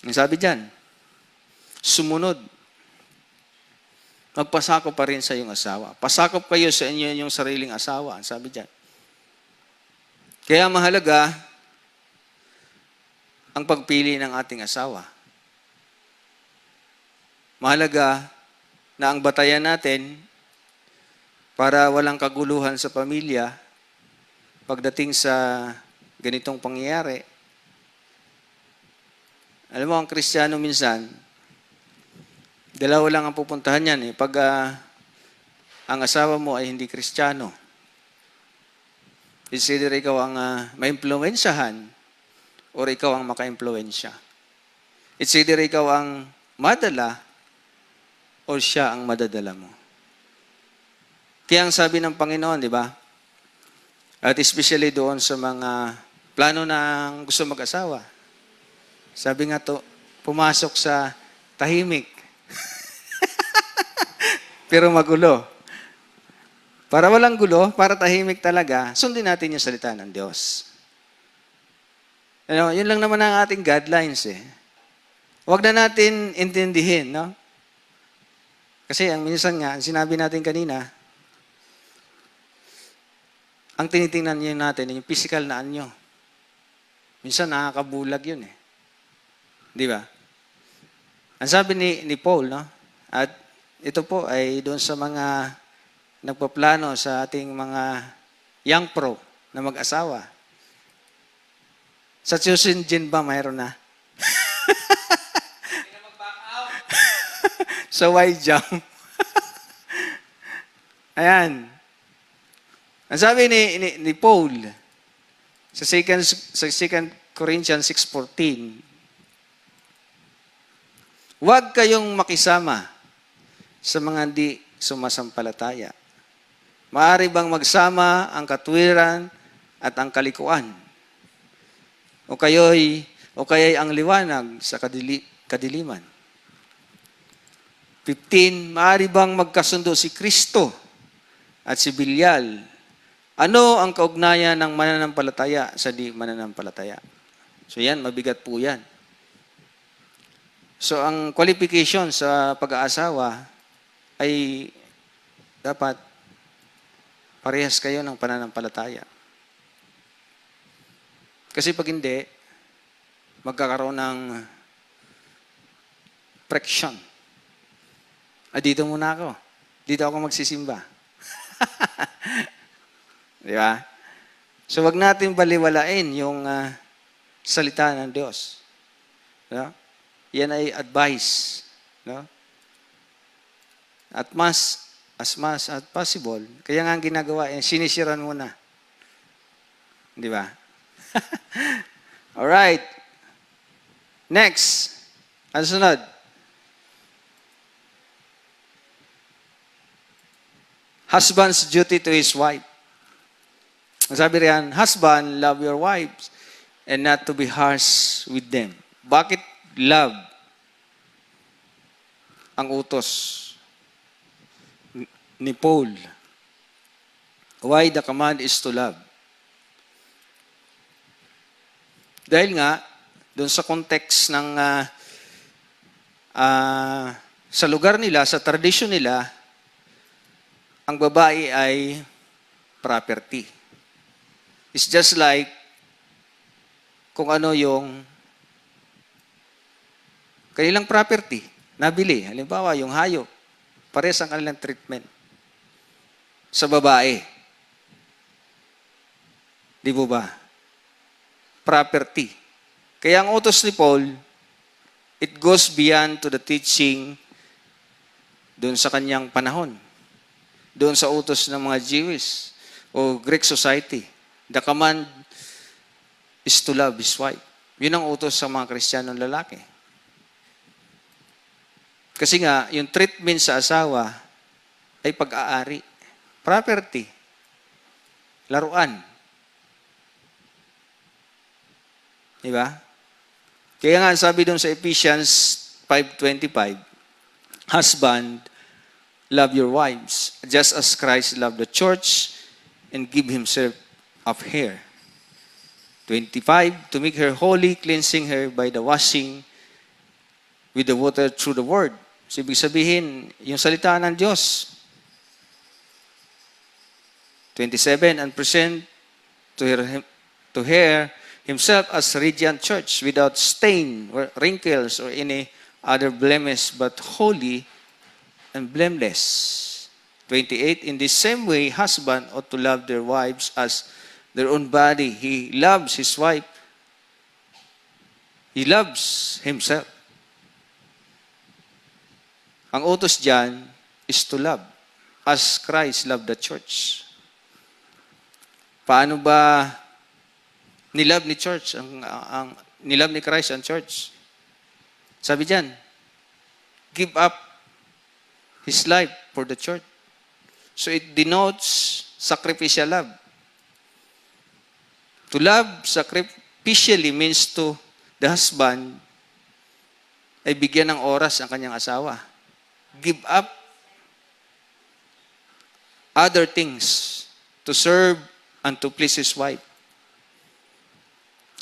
ang sabi diyan, sumunod magpasakop pa rin sa iyong asawa. Pasakop kayo sa inyo inyong sariling asawa, ang sabi diyan. Kaya mahalaga ang pagpili ng ating asawa. Mahalaga na ang batayan natin para walang kaguluhan sa pamilya pagdating sa ganitong pangyayari. Alam mo, ang Kristiyano minsan, dalawa lang ang pupuntahan yan. Pag ang asawa mo ay hindi Kristiyano, it's either ikaw ang maimpluwensyahan or ikaw ang maka-impluwensya. It's either ikaw ang madala or siya ang madadala mo. Kaya ang sabi ng Panginoon, di ba? At especially doon sa mga plano ng gusto mag-asawa. Sabi nga to, pumasok sa tahimik. Pero magulo. Para walang gulo, para tahimik talaga, sundin natin yung salita ng Diyos. Yun lang naman ang ating guidelines eh. Huwag na natin intindihin, no? Kasi ang minsan nga, sinabi natin kanina, ang tinitingnan niyo natin, yung physical na anyo. Minsan nakakabulag yun eh. Di ba? Ang sabi ni Paul, no? At ito po ay doon sa mga nagpaplano sa ating mga young pro na mag-asawa. Sa Chosen ba mayroon na? Sa wide jump. Ayan. Ang sabi ni Paul sa 2 Corinthians 6:14, huwag kayong makisama sa mga di sumasampalataya. Maaari bang magsama ang katwiran at ang kalikuan? O kaya'y ang liwanag sa kadiliman? 15, maaari bang magkasundo si Kristo at si Belial? Ano ang kaugnayan ng mananampalataya sa di mananampalataya? So yan, mabigat po yan. So, ang qualification sa pag-aasawa ay dapat parehas kayo ng pananampalataya. Kasi pag hindi, magkakaroon ng friction. Dito muna ako. Dito ako magsisimba. Di ba? So, wag natin baliwalain yung salita ng Diyos. No? Yan ay advice. No? At as much as possible, kaya nga ang ginagawa, sinisiran mo na. Di ba? Alright. Next. Ano sunod? Husband's duty to his wife. Sabi riyan, husband, love your wives and not to be harsh with them. Bakit love ang utos ni Paul? Why the command is to love? Dahil nga, doon sa context ng sa lugar nila, sa tradisyon nila, ang babae ay property. It's just like kung ano yung kanilang property, nabili. Halimbawa, yung hayop, pares ang kanilang treatment sa babae. Di mo ba? Property. Kaya ang utos ni Paul, it goes beyond to the teaching doon sa kanyang panahon. Doon sa utos ng mga Jewish o Greek society. The command is to love his wife. Yun ang utos sa mga Kristiyanong lalaki. Kasi nga, yung treatment sa asawa ay pag-aari. Property. Laruan. Diba? Kaya nga, sabi doon sa Ephesians 5:25, husband, love your wives, just as Christ loved the church and give himself up her. 25, to make her holy, cleansing her by the washing with the water through the word, So, ibig sabihin, yung salita ng Diyos, 27, and present to her himself as radiant church without stain or wrinkles or any other blemish, but holy and blameless. 28, in the same way, husband ought to love their wives as their own body. He loves his wife. He loves himself. Ang utos dyan is to love as Christ loved the church. Paano ba nilove ni church nilove ni Christ ang church? Sabi diyan, give up his life for the church. So it denotes sacrificial love. To love sacrificially means to the husband ay bigyan ng oras ang kanyang asawa. Give up other things to serve and to please his wife.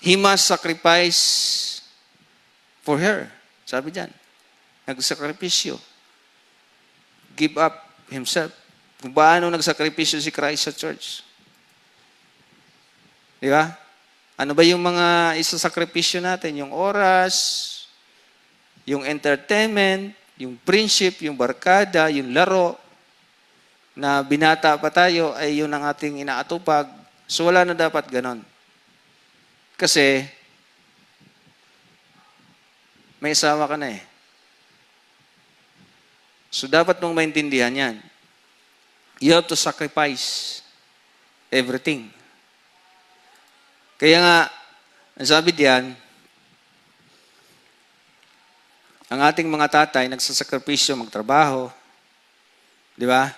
He must sacrifice for her. Sabi diyan, nagsakripisyo. Give up himself. Kung paano nagsakripisyo si Christ sa church. Di ba? Ano ba yung mga isasakripisyo natin? Yung oras, yung entertainment, yung friendship, yung barkada, yung laro, na binata pa tayo, ay yun ang ating inaatupag. So wala na dapat ganon. Kasi, may asawa ka na eh. So dapat mong maintindihan yan. You have to sacrifice everything. Kaya nga, ang sabi diyan, ang ating mga tatay nagsasakripisyo magtrabaho, di ba?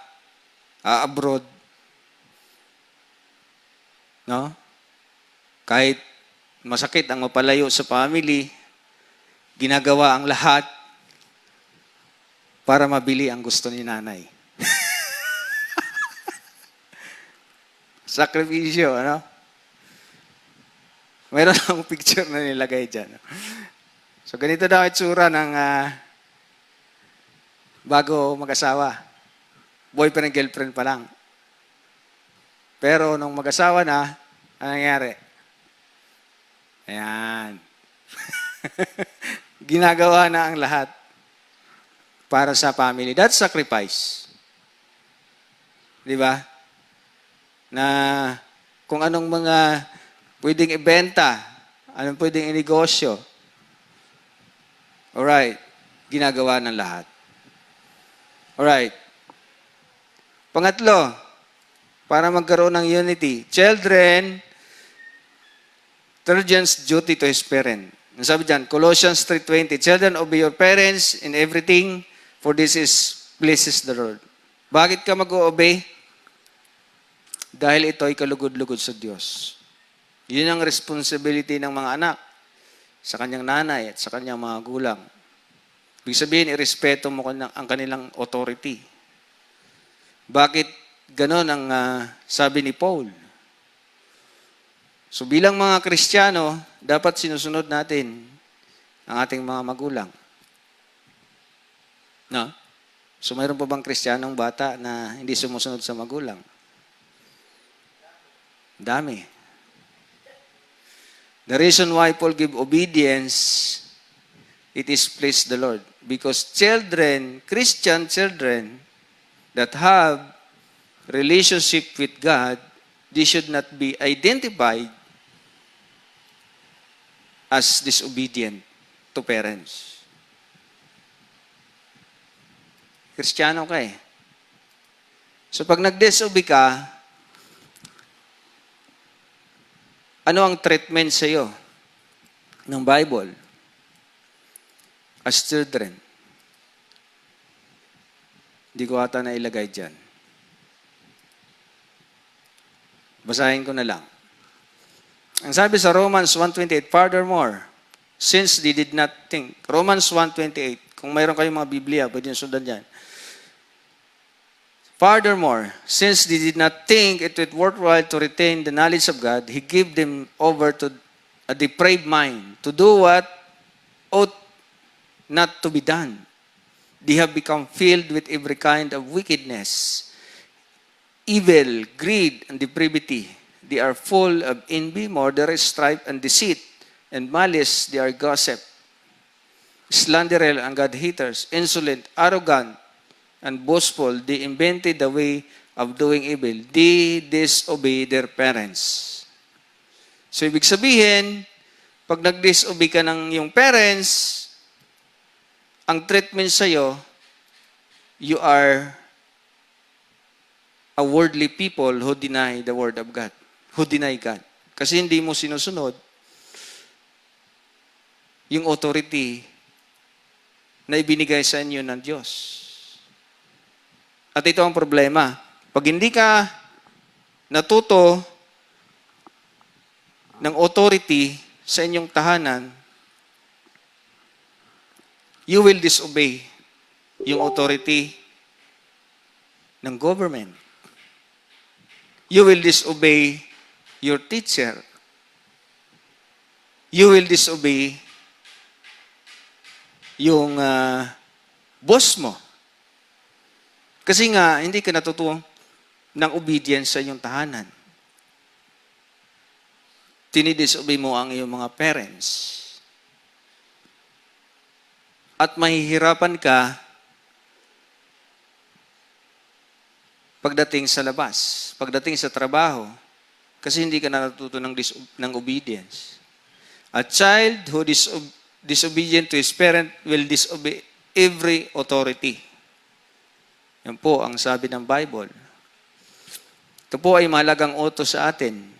Abroad. No? Kahit masakit ang mapalayo sa family, ginagawa ang lahat para mabili ang gusto ni nanay. Sakripisyo, ano? Mayroon akong picture na nilagay dyan. So, ganito daw itsura ng bago mag-asawa. Boyfriend and girlfriend pa lang. Pero nung mag-asawa na, ano nangyari? Ayan. Ginagawa na ang lahat para sa family. That's sacrifice. Di ba? Na kung anong mga pwedeng ibenta, anong pwedeng inegosyo. Alright. Ginagawa ng lahat. Alright. Pangatlo, para magkaroon ng unity, children's duty to his parent. Ang sabi dyan, Colossians 3:20, children, obey your parents in everything, for this pleases the Lord. Bakit ka mag-o-obey? Dahil ito ay kalugod-lugod sa Diyos. Yun ang responsibility ng mga anak sa kanyang nanay at sa kanyang mga gulang. Ibig sabihin, irespeto mo ang kanilang authority. Bakit ganon ang sabi ni Paul? So bilang mga Kristiyano, dapat sinusunod natin ang ating mga magulang. No? So mayroon pa bang Kristiyanong bata na hindi sumusunod sa magulang? Dami. The reason why Paul give obedience, it is please the Lord. Because children, Christian children, that have relationship with God, they should not be identified as disobedient to parents. Kristiyano ka eh. So pag nag-disobey ka, ano ang treatment sa iyo ng Bible? As children. Hindi ko ata na ilagay dyan. Basahin ko na lang. Ang sabi sa Romans 1:28, furthermore, since they did not think, Romans 1:28, kung mayroon kayong mga Biblia, pwede nyo sundan dyan. Furthermore, since they did not think it worthwhile to retain the knowledge of God, He gave them over to a depraved mind to do what ought not to be done. They have become filled with every kind of wickedness, evil, greed, and depravity. They are full of envy, murder, strife, and deceit, and malice. They are gossip, slanderer, and God-haters, insolent, arrogant, and boastful. They invented the way of doing evil. They disobey their parents. So, ibig sabihin, pag nag-disobey ka ng iyong parents, ang treatment sa'yo, you are a worldly people who deny the Word of God. Who deny God. Kasi hindi mo sinusunod yung authority na ibinigay sa inyo ng Diyos. At ito ang problema. Pag hindi ka natuto ng authority sa inyong tahanan, you will disobey yung authority ng government. You will disobey your teacher. You will disobey yung boss mo. Kasi nga, hindi ka natutuwa ng obedience sa inyong tahanan. Tinidisobey mo ang iyong mga parents. At mahihirapan ka pagdating sa labas, pagdating sa trabaho, kasi hindi ka natuto ng obedience. A child who disobedient to his parent will disobey every authority. Yan po ang sabi ng Bible. Ito po ay mahalagang utos sa atin.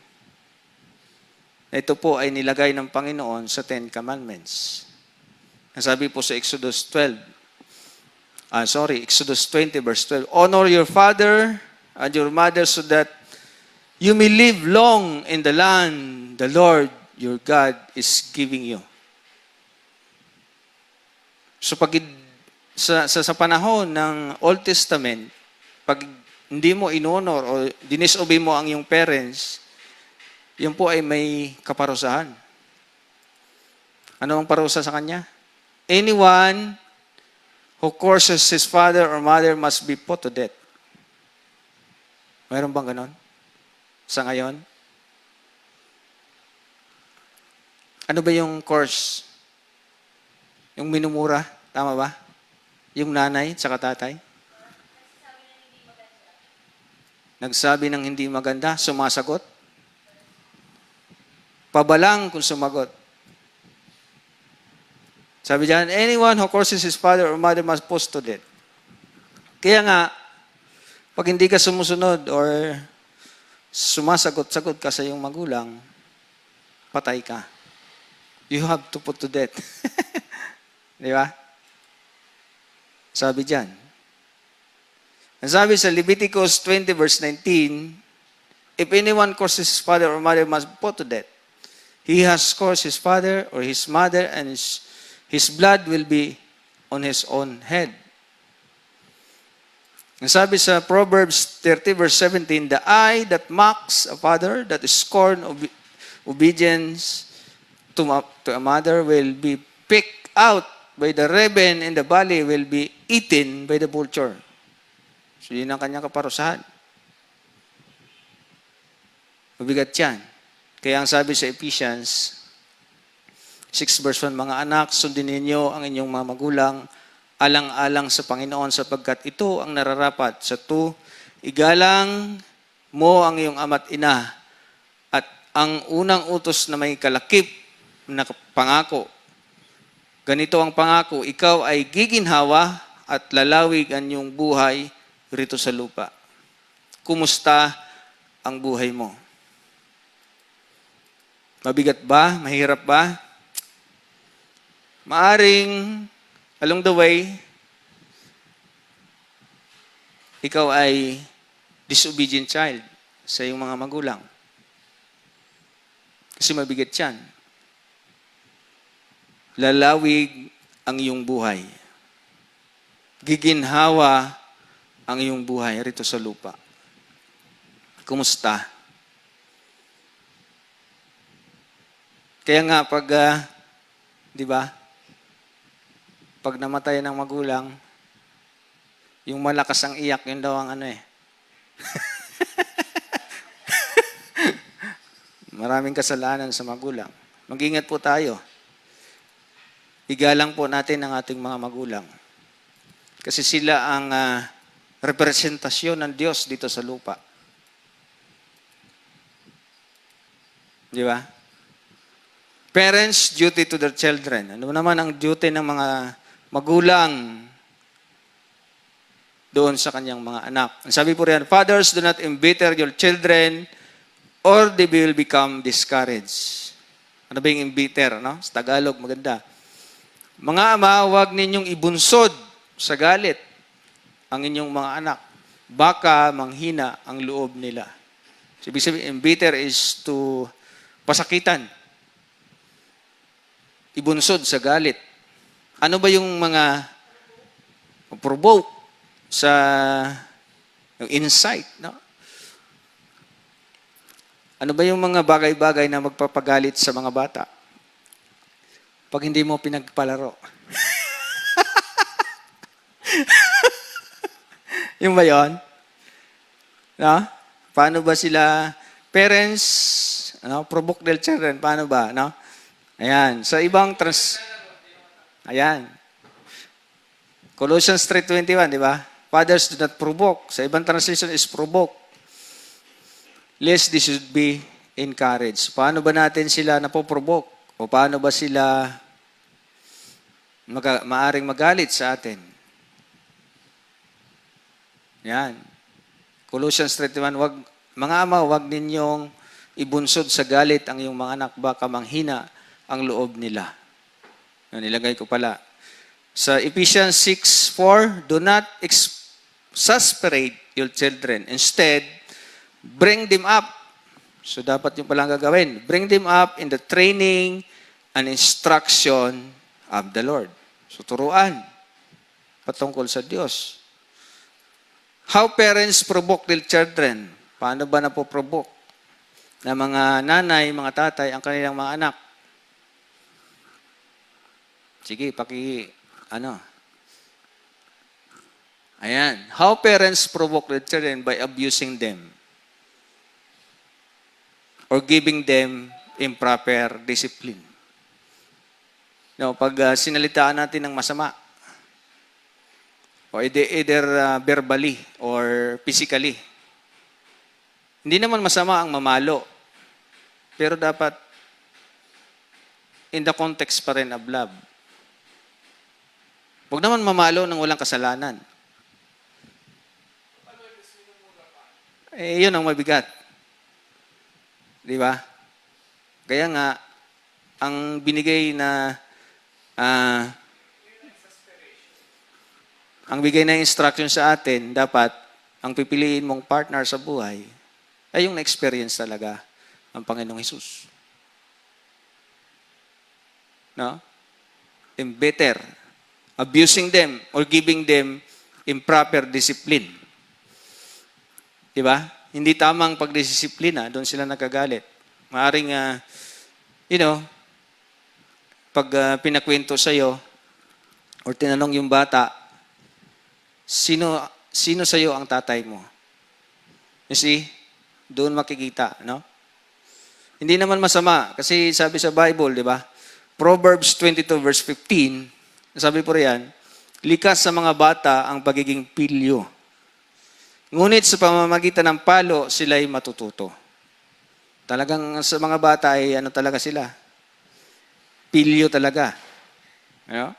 Ito po ay nilagay ng Panginoon sa Ten Commandments. Sabi po sa Exodus 20 verse 12, honor your father and your mother so that you may live long in the land the Lord your God is giving you. So pag sa panahon ng Old Testament, pag hindi mo inonor o dinisobey mo ang iyong parents, yun po ay may kaparusahan. Ano ang parusa sa kanya? Anyone who curses his father or mother must be put to death. Mayroon bang ganon? Sa ngayon? Ano ba yung curse? Yung minumura? Tama ba? Yung nanay at saka tatay? Nagsabi ng hindi maganda, sumasagot? Pabalang kung sumagot. Sabi diyan, anyone who curses his father or mother must be put to death. Kaya nga, pag hindi ka sumusunod or sumasagot-sagot ka sa iyong magulang, patay ka. You have to put to death. Di ba? Sabi diyan. Ang sabi sa Leviticus 20 verse 19, if anyone curses his father or mother must be put to death. He has cursed his father or his mother and his blood will be on his own head. Ang sabi sa Proverbs 30 verse 17, the eye that mocks a father, that is scorn obedience to a mother will be picked out by the raven and the valley will be eaten by the vulture. So yun ang kanyang kaparusahan. Mabigat yan. Kaya ang sabi sa Ephesians 6 verse 1, mga anak, sundin ninyo ang inyong mga magulang, alang-alang sa Panginoon sapagkat ito ang nararapat. Sa 2, igalang mo ang iyong ama't ina at ang unang utos na may kalakip na pangako. Ganito ang pangako, ikaw ay giginhawa at lalawig ang iyong buhay rito sa lupa. Kumusta ang buhay mo? Mabigat ba? Mahirap ba? Maaring, along the way, ikaw ay disobedient child sa iyong mga magulang. Kasi mabigat yan. Lalawig ang iyong buhay. Giginhawa ang iyong buhay rito sa lupa. Kumusta? Kaya nga pag, di ba, pag namatay ng magulang, Yung malakas ang iyak, yun daw ang ano eh. Maraming kasalanan sa magulang. Mag-ingat po tayo. Igalang po natin ang ating mga magulang. Kasi sila ang representasyon ng Diyos dito sa lupa. Di ba? Parents' duty to their children. Ano naman ang duty ng mga magulang doon sa kanyang mga anak? Ang sabi po riyan, fathers, do not embitter your children or they will become discouraged. Ano ba yung embitter? No? Sa Tagalog, maganda. Mga ama, huwag ninyong ibunsod sa galit ang inyong mga anak. Baka manghina ang loob nila. So, ibig sabihin, embitter is to pasakitan. Ibunsod sa galit. Ano ba yung mga provoke sa yung insight, no? Ano ba yung mga bagay-bagay na magpapagalit sa mga bata? Pag hindi mo pinagpalaro. Yung ba yun? No? Paano ba sila, parents, provoke their children, paano ba? No? Ayan. Sa ibang ayan. Colossians 3:21, di ba? Fathers, do not provoke. Sa ibang translation is provoke. Lest they should be encouraged. Paano ba natin sila napoprovoke? O paano ba sila maaring magalit sa atin? Yan. Colossians 3:21, mga ama, huwag ninyong ibunsod sa galit ang iyong mga anak, baka manghina ang loob nila. Yan, nilagay ko pala. Sa Ephesians 6:4, do not exasperate your children. Instead, bring them up. So, dapat yung palang gagawin. Bring them up in the training and instruction of the Lord. So, turuan patungkol sa Diyos. How parents provoke their children. Paano ba napoprovoke na mga nanay, mga tatay, ang kanilang mga anak? Sige, Ayan. How parents provoke their children by abusing them or giving them improper discipline. No, pag sinalitaan natin ng masama, o either verbally or physically, hindi naman masama ang mamalo, pero dapat in the context pa rin of love. Huwag naman mamalo ng walang kasalanan. Yun ang mabigat. Di ba? Kaya nga, ang binigay na ang bigay na instruction sa atin, dapat ang pipiliin mong partner sa buhay ay yung na-experience talaga ang Panginoong Hesus. No? Embitter, abusing them or giving them improper discipline. Di ba? Hindi tamang pagdisiplina, doon sila nagagalit. Maaring, pag pinakwento sa'yo or tinanong yung bata, sino sa'yo ang tatay mo? You see? Doon makikita, no? Hindi naman masama, kasi sabi sa Bible, di ba? Proverbs 22 verse 15, sabi po riyan, likas sa mga bata ang pagiging pilyo. Ngunit sa pamamagitan ng palo, sila'y matututo. Talagang sa mga bata ay talaga sila? Pilyo talaga. You know?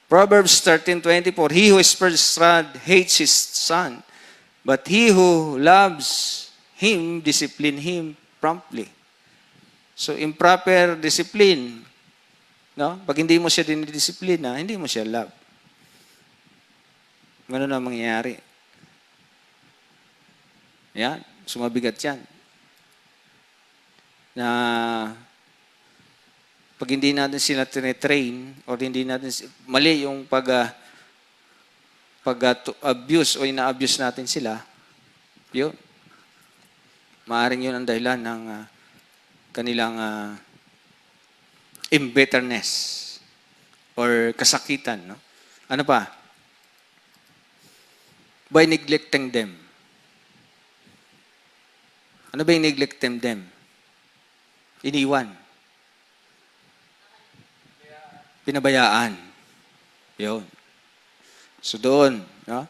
Proverbs 13:24, he who spurs rod hates his son, but he who loves him, discipline him promptly. So, improper discipline, no? Pag hindi mo siya dinidisiplina, hindi mo siya love. Ganun ang mangyayari. Yan, sumabigat yan. Na pag hindi natin sila tine-train or hindi natin mali yung pag-abuse o ina-abuse natin sila, yun. Maaring yun ang dahilan ng kanilang embitterness or kasakitan. No? Ano pa? by neglecting them. Ano ba yung neglecting them? Iniwan. Pinabayaan. Yun. So doon, no?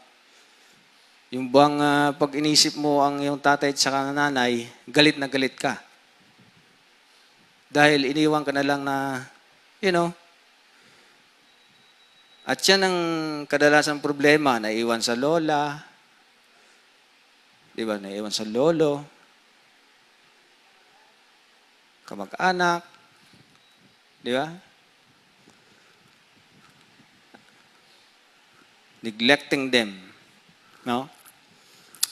Yung bang pag inisip mo ang iyong tatay at saka nanay, galit na galit ka. Dahil iniwan ka na lang na, you know, at yan ang kadalasang problema, naiwan sa lola, di ba, naiwan sa lolo, kamag-anak, di ba? Neglecting them, no?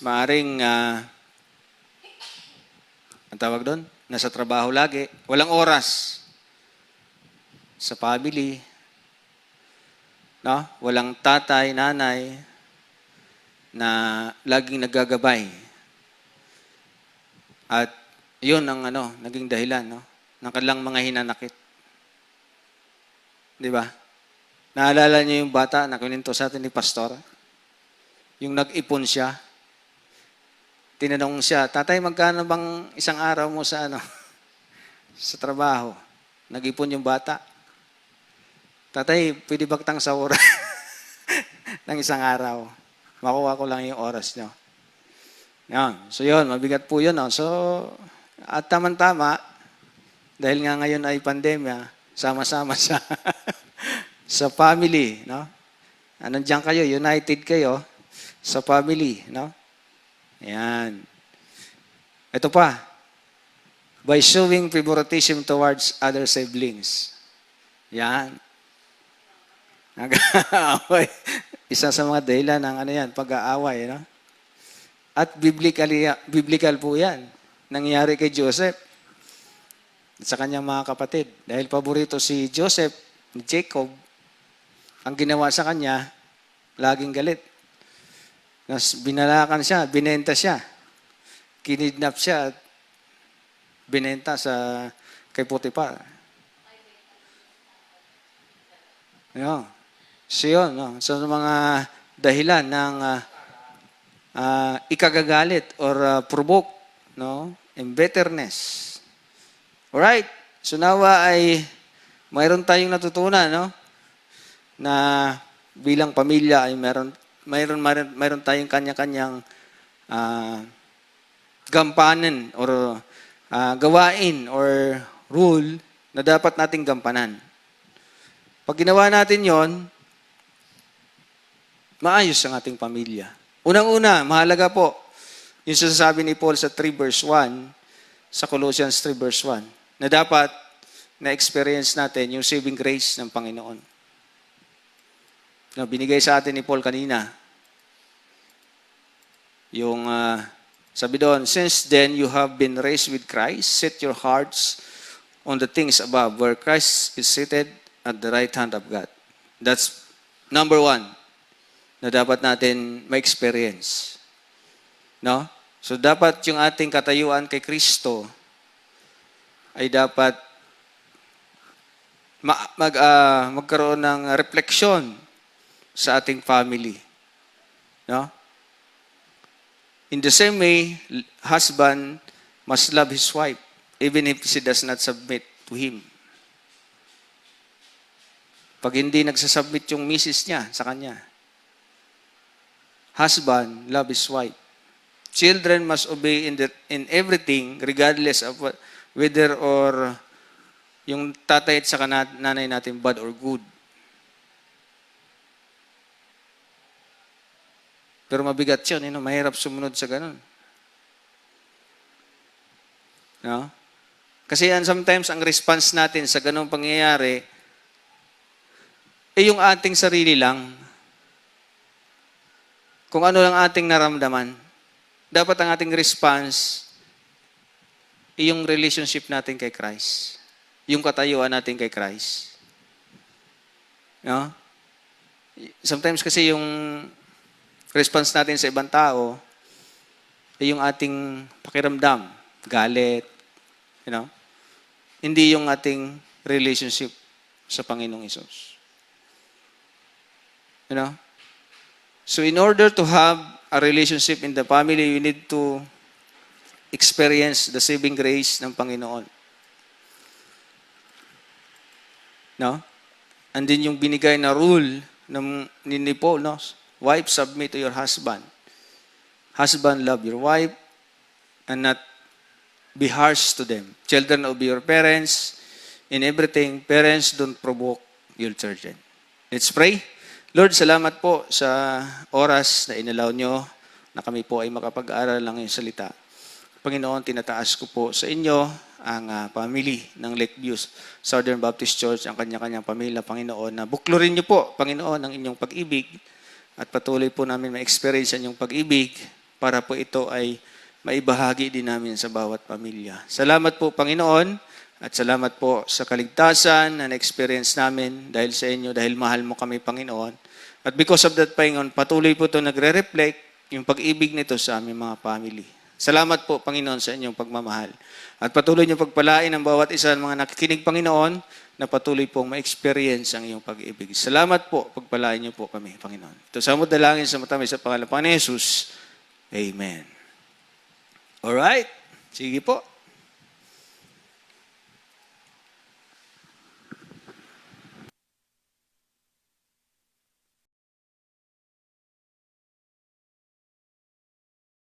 Maaring, ang tawag doon, nasa trabaho lagi, walang oras sa family, no? Walang tatay, nanay na laging naggagabay. At yun ang naging dahilan, no? Ng kanilang mga hinanakit. Di ba? Naalala niyo yung bata na kininto sa atin ni Pastor? Yung nag-ipon siya. Tinanong siya, tatay, magkano bang isang araw mo sa sa trabaho? Nag-ipon yung bata. Tatay, pwede bagtang sa oras ng isang araw. Makuha ko lang yung oras nyo. Yan. So yun, mabigat po yun. No? So, at tama-tama, dahil nga ngayon ay pandemya, sama-sama sa sa family, no? Nandiyan kayo, united kayo sa family, no? Ayan. Ito pa, by showing favoritism towards other siblings. Yan. Nag-aaway. Isa sa mga dahilan ng pag-aaway, no? At biblical po yan. Nangyari kay Joseph at sa kanyang mga kapatid. Dahil paborito si Joseph, ni Jacob, ang ginawa sa kanya, laging galit. Binalakan siya, binenta siya. Kinidnap siya at binenta kay Potiphar. Yun. So yun, no? So mga dahilan ng ikagagalit or provoke, no? Embitterment. Alright? So nawa ay mayroon tayong natutunan, no? Na bilang pamilya ay mayroon tayong kanya-kanyang gampanan or gawain or rule na dapat nating gampanan. Pag ginawa natin yon, maayos ang ating pamilya. Unang-una, mahalaga po, yung sasabi ni Paul sa 3 verse 1, sa Colossians 3 verse 1, na dapat na-experience natin yung saving grace ng Panginoon. Na binigay sa atin ni Paul kanina. Yung sabi doon, since then you have been raised with Christ, set your hearts on the things above, where Christ is seated at the right hand of God. That's number 1 na dapat natin ma-experience. No? So dapat yung ating katayuan kay Kristo ay dapat magkaroon ng refleksyon sa ating family. No? In the same way, husband must love his wife even if she does not submit to him. Pag hindi nagsasubmit yung misis niya sa kanya, husband love his wife. Children must obey in everything regardless of whether or yung tatay at saka nanay natin bad or good. Pero mabigat yun, mahirap sumunod sa ganun. No? Kasi sometimes ang response natin sa ganung pangyayari yung ating sarili lang. Kung ano lang ating naramdaman. Dapat ang ating response yung relationship natin kay Christ. Yung katayuan natin kay Christ. No? Sometimes kasi yung response natin sa ibang tao ay yung ating pakiramdam, galit, hindi yung ating relationship sa Panginoong Hesus. So in order to have a relationship in the family, you need to experience the saving grace ng Panginoon. No? And then yung binigay na rule ni Paul, no? Wife, submit to your husband. Husband, love your wife and not be harsh to them. Children, obey your parents. In everything, parents, don't provoke your children. Let's pray. Lord, salamat po sa oras na inalaw nyo na kami po ay makapag-aral ng iyong salita. Panginoon, tinataas ko po sa inyo ang family ng Lakeview Southern Baptist Church, ang kanya-kanyang pamilya, Panginoon, na buklurin niyo po, Panginoon, ang inyong pag-ibig at patuloy po namin ma-experience ang inyong pag-ibig para po ito ay maibahagi din namin sa bawat pamilya. Salamat po, Panginoon, at salamat po sa kaligtasan na na-experience namin dahil sa inyo, dahil mahal mo kami, Panginoon. At because of that, Panginoon, patuloy po ito nagre-reflect yung pag-ibig nito sa aming mga family. Salamat po, Panginoon, sa inyong pagmamahal. At patuloy niyo pagpalain ang bawat isa ng mga nakikinig, Panginoon, na patuloy pong ma-experience ang iyong pag-ibig. Salamat po, pagpalain niyo po kami, Panginoon. Ito sa amot dalangin sa mata sa pangalan ng Panginoon Jesus. Amen. Alright. Sige po.